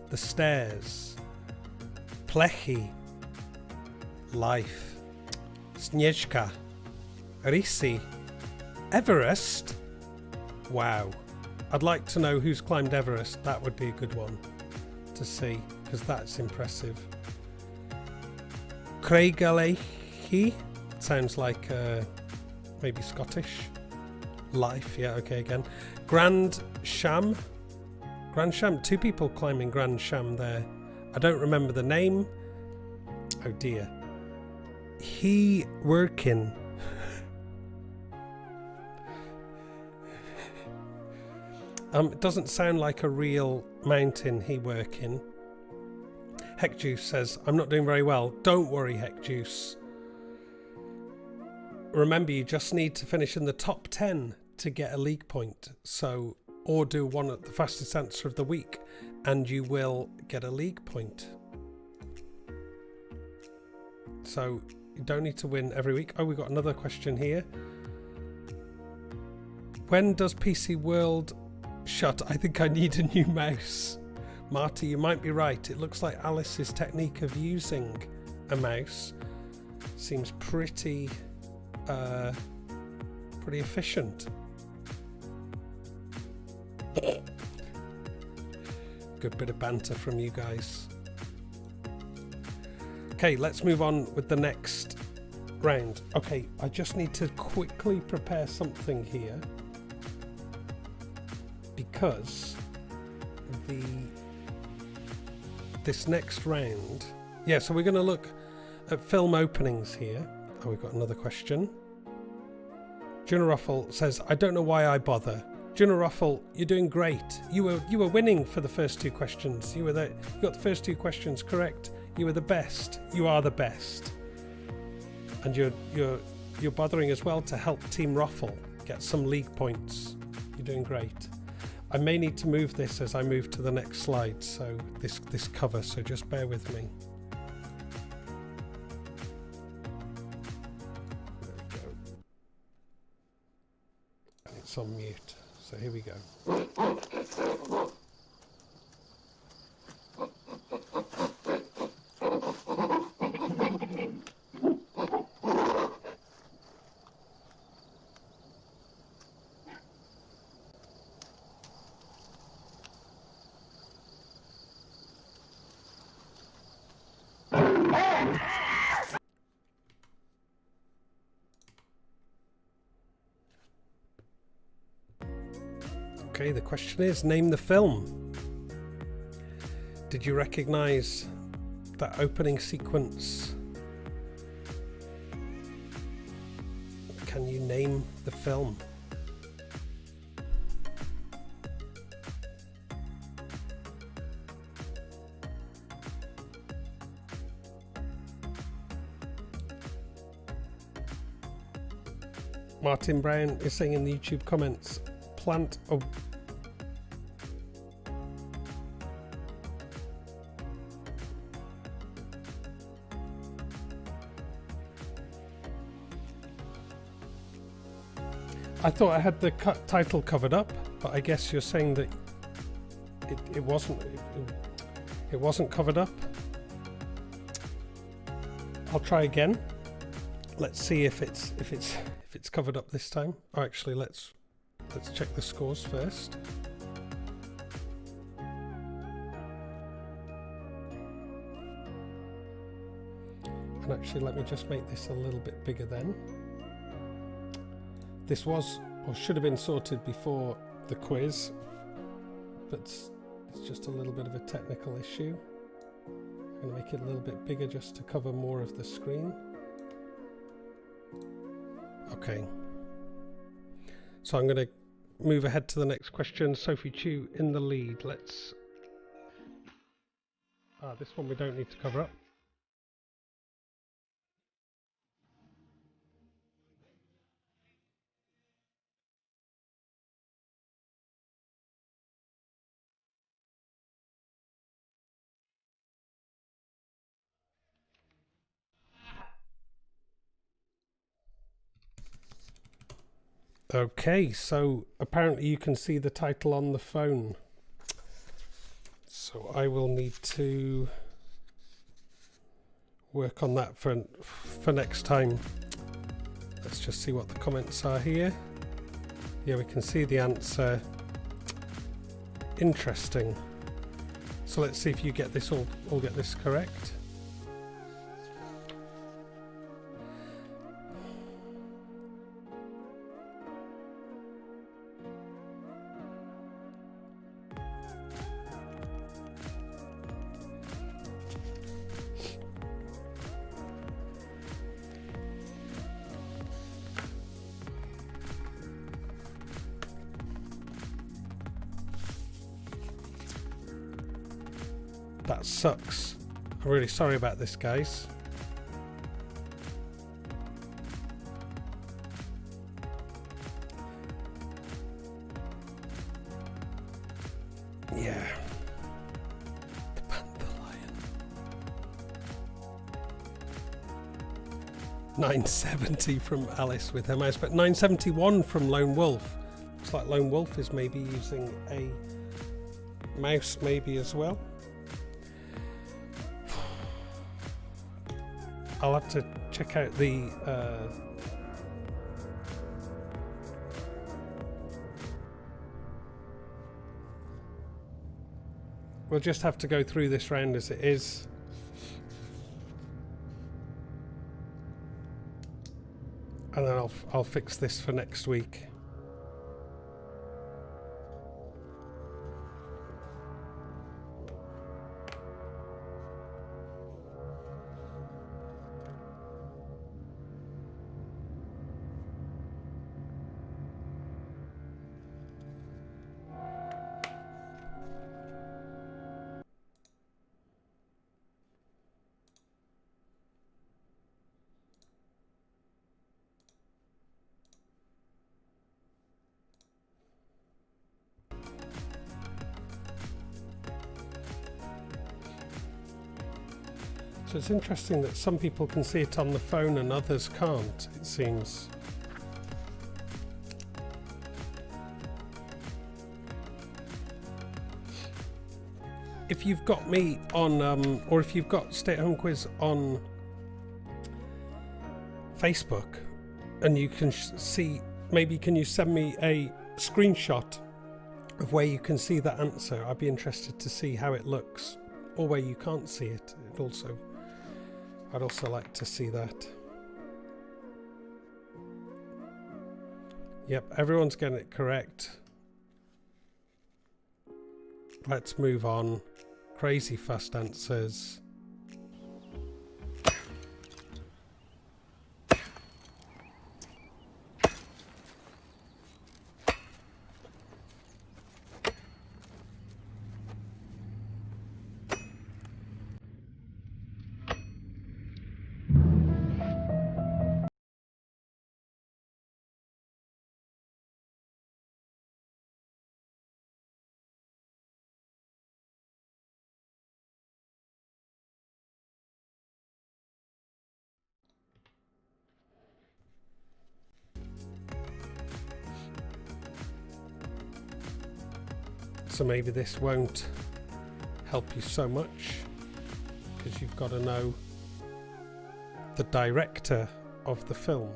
The Stairs, Plechy, Life, Snezhka, Risi, Everest. Wow, I'd like to know who's climbed Everest. That would be a good one to see, because that's impressive. Craigalechi, sounds like maybe Scottish. Life, yeah, okay, again. Grand Sham, 2 people climbing Grand Sham there. I don't remember the name. Oh dear. He working. It doesn't sound like a real mountain, he working. Heck Juice says, I'm not doing very well. Don't worry, Heck Juice. Remember, you just need to finish in the top 10 to get a league point. So, or do one at the fastest answer of the week, and you will get a league point. So, you don't need to win every week. Oh, we've got another question here. When does PC World shut? I think I need a new mouse. Marty, you might be right. It looks like Alice's technique of using a mouse seems pretty efficient. Good bit of banter from you guys. Okay, let's move on with the next round. Okay, I just need to quickly prepare something here, because this next round, so we're going to look at film openings here. Oh, we've got another question. Juna Ruffle says, I don't know why I bother. Juna Ruffle, you're doing great. You were winning for the first 2 questions. You got the first 2 questions correct. You were the best. You are the best. And you're bothering as well to help Team Ruffle get some league points. You're doing great. I may need to move this as I move to the next slide, so this cover, so just bear with me. There we go. And it's on mute, so here we go. Okay, the question is, name the film. Did you recognize that opening sequence? Can you name the film? Martin Brown is saying in the YouTube comments, plant a I thought I had the title covered up, but I guess you're saying that it wasn't covered up. I'll try again. Let's see if it's covered up this time. Or actually, let's check the scores first. And actually, let me just make this a little bit bigger then. This was, or should have been, sorted before the quiz, but it's just a little bit of a technical issue. I'm going to make it a little bit bigger just to cover more of the screen. Okay. So I'm going to move ahead to the next question. Sophie Chu in the lead. Let's... this one we don't need to cover up. Okay, so apparently you can see the title on the phone. So I will need to work on that for next time. Let's just see what the comments are here. Yeah, we can see the answer. Interesting. So let's see if you get this all get this correct. That sucks. I'm really sorry about this, guys. Yeah. The panther lion. 970 from Alice with her mouse, but 971 from Lone Wolf. Looks like Lone Wolf is maybe using a mouse maybe as well. I'll have to check out the we'll just have to go through this round as it is. And then I'll fix this for next week. So it's interesting that some people can see it on the phone and others can't, it seems. If you've got me on, or if you've got Stay at Home Quiz on Facebook and you can see, maybe can you send me a screenshot of where you can see that answer? I'd be interested to see how it looks, or where you can't see it. I'd also like to see that. Yep, everyone's getting it correct. Let's move on. Crazy fast answers. So maybe this won't help you so much, because you've got to know the director of the film.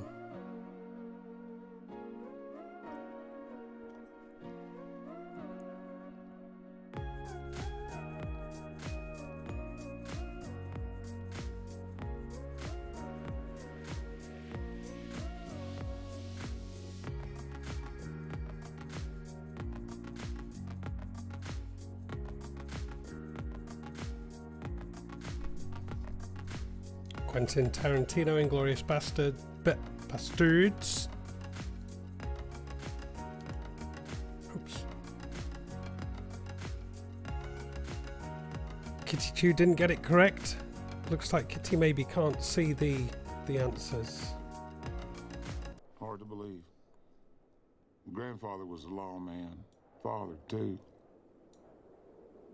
Quentin Tarantino, Inglourious Bastards. Oops. Kitty Chew didn't get it correct. Looks like Kitty maybe can't see the answers. Hard to believe. Grandfather was a lawman. Father, too.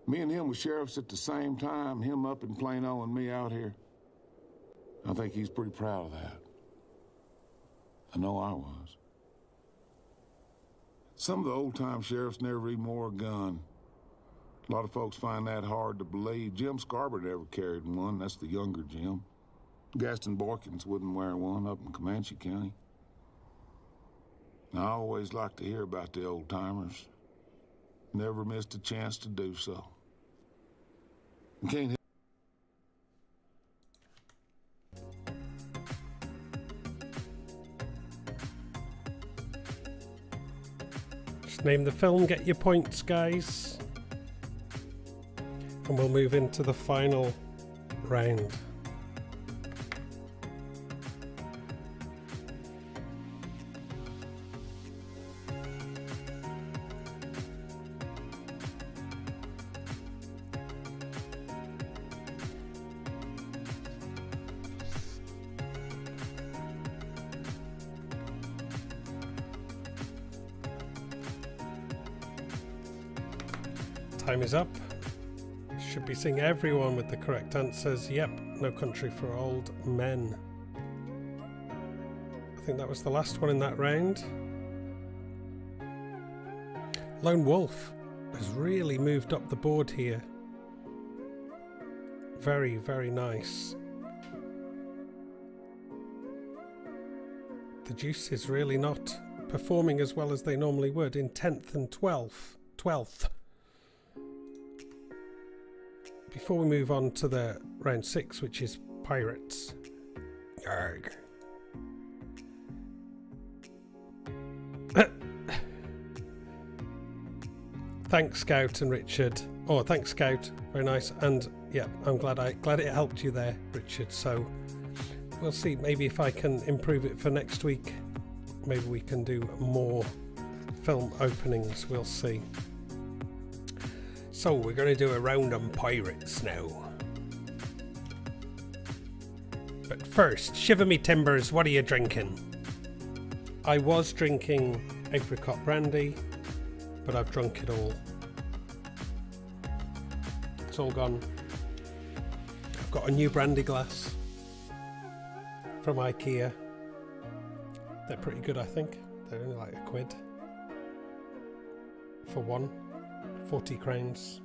Me and him were sheriffs at the same time, him up in Plano and me out here. I think he's pretty proud of that. I know I was. Some of the old-time sheriffs never even wore a gun. A lot of folks find that hard to believe. Jim Scarborough never carried one. That's the younger Jim. Gaston Boykins wouldn't wear one up in Comanche County. I always like to hear about the old-timers. Never missed a chance to do so. You can't Name the film, get your points, guys. And we'll move into the final round. Time is up. Should be seeing everyone with the correct answers. Yep, No Country for Old Men. I think that was the last one in that round. Lone Wolf has really moved up the board here. Very, very nice. The Juice is really not performing as well as they normally would in 10th and 12th. Before we move on to the round 6, which is Pirates. Yarg. Thanks, Scout and Richard. Oh, thanks, Scout. Very nice. And yeah, I'm glad it helped you there, Richard. So we'll see. Maybe if I can improve it for next week, maybe we can do more film openings. We'll see. So we're going to do a round on Pirates now. But first, shiver me timbers, what are you drinking? I was drinking apricot brandy, but I've drunk it all. It's all gone. I've got a new brandy glass from IKEA. They're pretty good, I think. They're only like £1 for one. 40 crowns.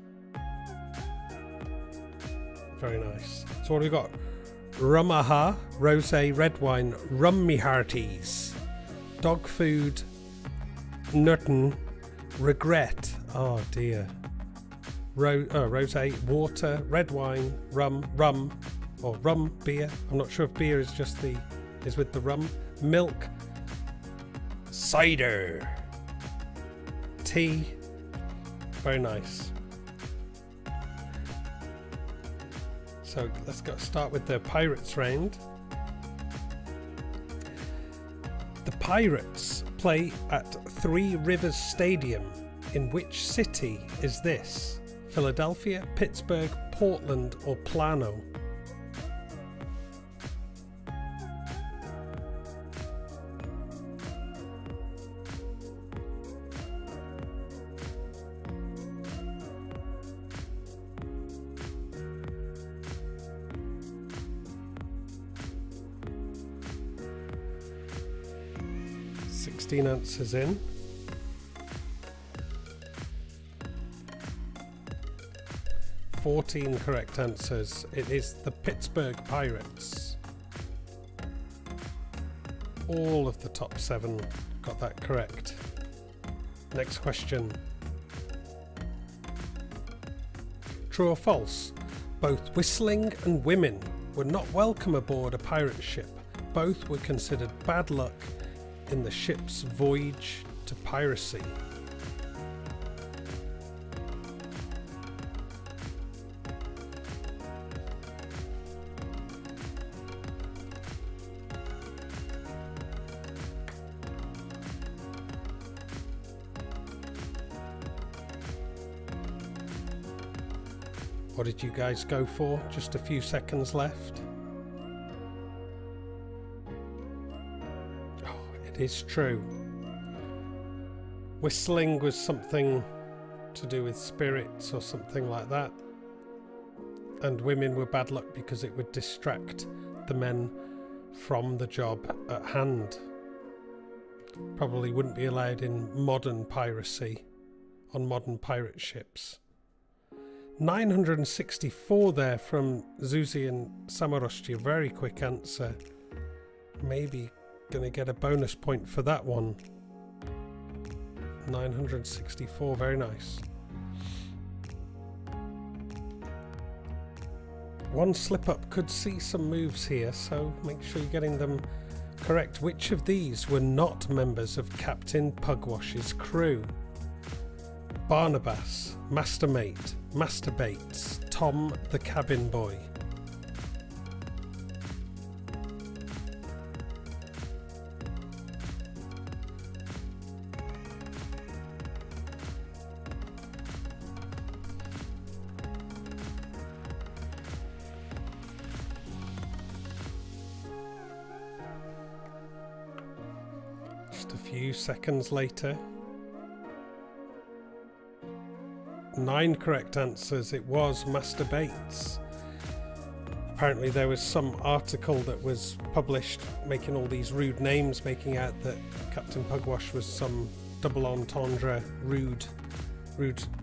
Very nice. So what have we got? Rumaha, rosé, red wine, rum me hearties, dog food, Nutton, regret. Oh dear. Rosé, water, red wine, rum, or rum beer. I'm not sure if beer is just is with the rum. Milk, cider, tea. Very nice. So let's start with the Pirates round. The Pirates play at Three Rivers Stadium. In which city is this? Philadelphia, Pittsburgh, Portland, or Plano? Answers in. 14 correct answers. It is the Pittsburgh Pirates. All of the top 7 got that correct. Next question. True or false? Both whistling and women were not welcome aboard a pirate ship. Both were considered bad luck in the ship's voyage to piracy. What did you guys go for? Just a few seconds left. Oh, it is true. Whistling was something to do with spirits or something like that. And women were bad luck because it would distract the men from the job at hand. Probably wouldn't be allowed in modern piracy, on modern pirate ships. 964 there from Zuzi and Samoroshti. Very quick answer. Maybe gonna get a bonus point for that one. 964, very nice. One slip up could see some moves here, so make sure you're getting them correct. Which of these were not members of Captain Pugwash's crew? Barnabas, Mastermate, Masturbates, Tom the cabin boy. Just a few seconds later. 9 correct answers. It was Masturbates. Apparently there was some article that was published making all these rude names, making out that Captain Pugwash was some double entendre rude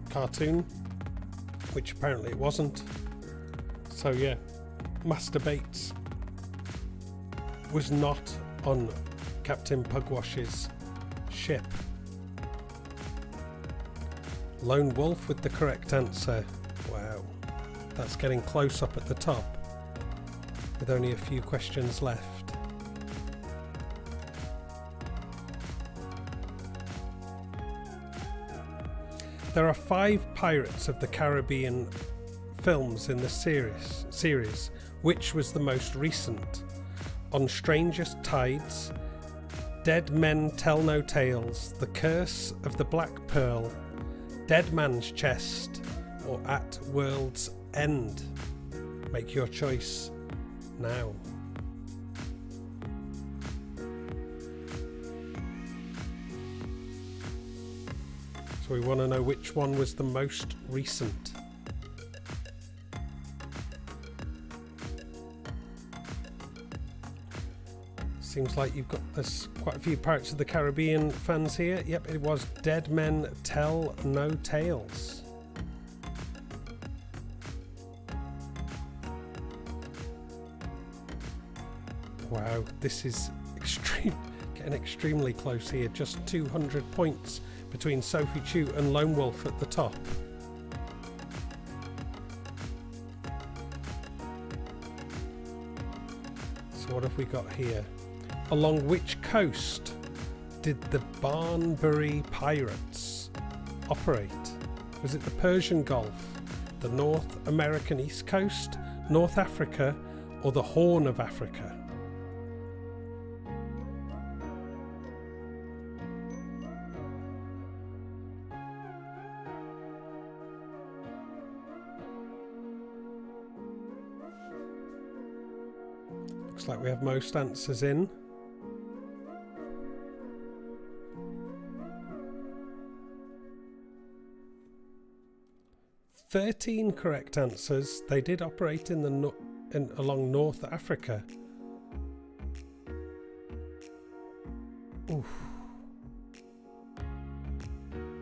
cartoon, which apparently it wasn't. So yeah, Masturbates was not on Captain Pugwash's ship. Lone Wolf with the correct answer. Wow, that's getting close up at the top with only a few questions left. There are 5 Pirates of the Caribbean films in the series. Which was the most recent? On Strangest Tides, Dead Men Tell No Tales, The Curse of the Black Pearl, Dead Man's Chest, or At World's End? Make your choice now. So we want to know which one was the most recent. Seems like you've got there's quite a few Pirates of the Caribbean fans here. Yep, it was Dead Men Tell No Tales. Wow, this is getting extremely close here. Just 200 points between Sophie Chu and Lone Wolf at the top. So what have we got here? Along which coast did the Barnbury Pirates operate? Was it the Persian Gulf, the North American East Coast, North Africa, or the Horn of Africa? Looks like we have most answers in. Thirteen correct answers. They did operate in along North Africa. Oof.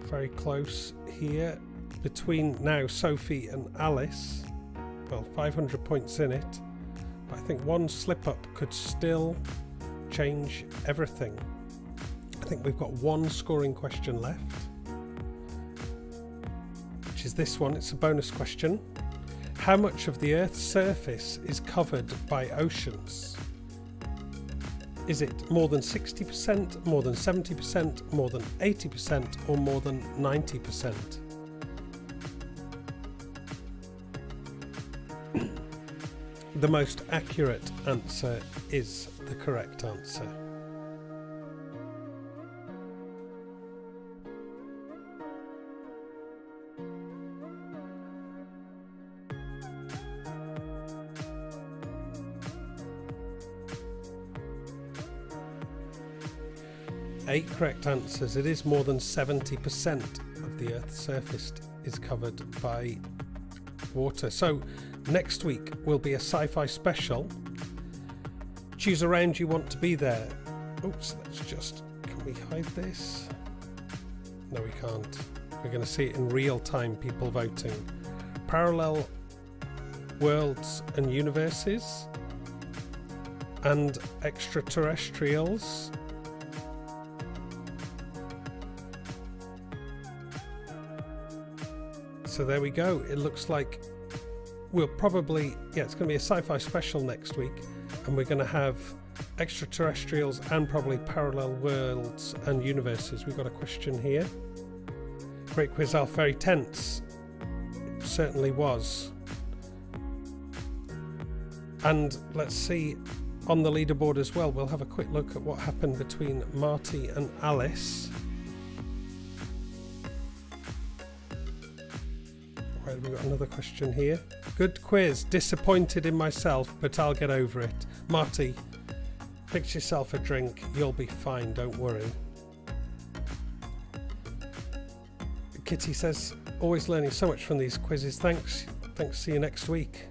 Very close here. between now Sophie and Alice. Well, 500 points in it, but I think one slip up could still change everything. I think we've got one scoring question left, which is this one. It's a bonus question. How much of the Earth's surface is covered by oceans? Is it more than 60%, more than 70%, more than 80%, or more than 90%? The most accurate answer is the correct answer. Eight correct answers. It is more than 70% of the Earth's surface is covered by water. So next week will be a sci-fi special. Choose a round you want to be there. Oops, let's just, can we hide this? No, we can't. We're going to see it in real time, people voting. Parallel worlds and universes, and extraterrestrials. So there we go. It looks like we'll probably, it's going to be a sci-fi special next week, and we're going to have extraterrestrials and probably parallel worlds and universes. We've got a question here. Great quiz, Alf. Very tense. It certainly was. And let's see on the leaderboard as well. We'll have a quick look at what happened between Marty and Alice. We've got another question here. Good quiz. Disappointed in myself, but I'll get over it. Marty, fix yourself a drink. You'll be fine. Don't worry. Kitty says, always learning so much from these quizzes. Thanks. See you next week.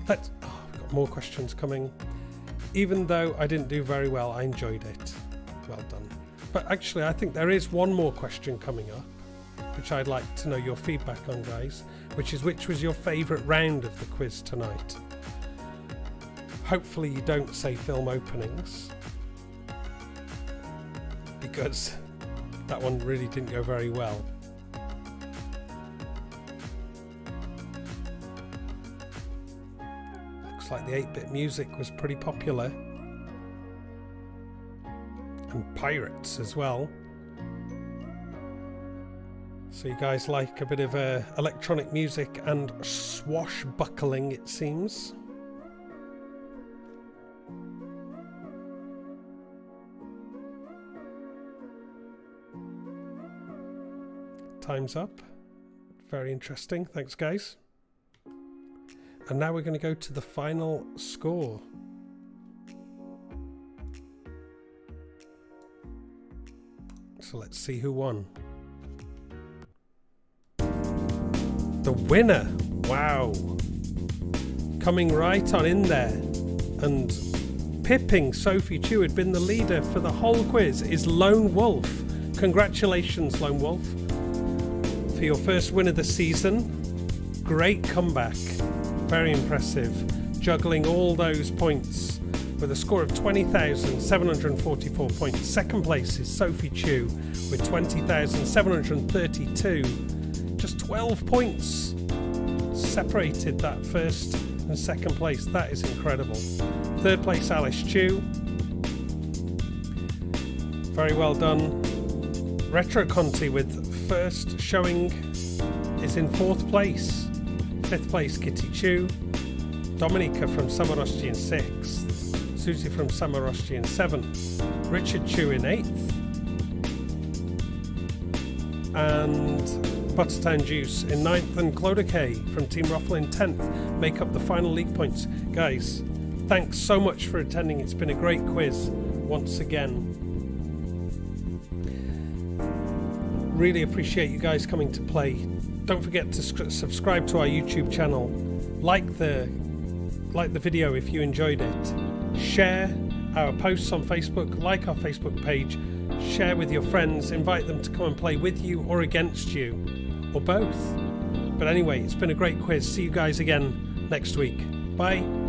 We've got more questions coming. Even though I didn't do very well, I enjoyed it. Well done. But actually, I think there is one more question coming up, which I'd like to know your feedback on, guys, which was your favourite round of the quiz tonight. Hopefully you don't say film openings, because that one really didn't go very well. Looks like the 8-bit music was pretty popular, and pirates as well. So you guys like a bit of electronic music and swashbuckling, it seems. Time's up. Very interesting. Thanks, guys. And now we're going to go to the final score. So let's see who won. The winner, wow, coming right on in there and pipping Sophie Chu, had been the leader for the whole quiz, is Lone Wolf. Congratulations, Lone Wolf, for your first win of the season. Great comeback, very impressive, juggling all those points with a score of 20,744 points. Second place is Sophie Chu with 20,732. Just 12 points separated that first and second place. That is incredible. Third place, Alice Chu. Very well done. Retro Conti with first showing is in fourth place. Fifth place, Kitty Chu. Dominica from Samorosti in sixth. Susie from Samorosti in seventh. Richard Chu in eighth. And Buttertown Juice in 9th, and Clodagh Kay from Team Ruffle in 10th make up the final league points. Guys, thanks so much for attending. It's been a great quiz once again. Really appreciate you guys coming to play. Don't forget to subscribe to our YouTube channel. Like the video if you enjoyed it. Share our posts on Facebook. Like our Facebook page. Share with your friends. Invite them to come and play with you or against you, or both. But anyway, it's been a great quiz. See you guys again next week. Bye.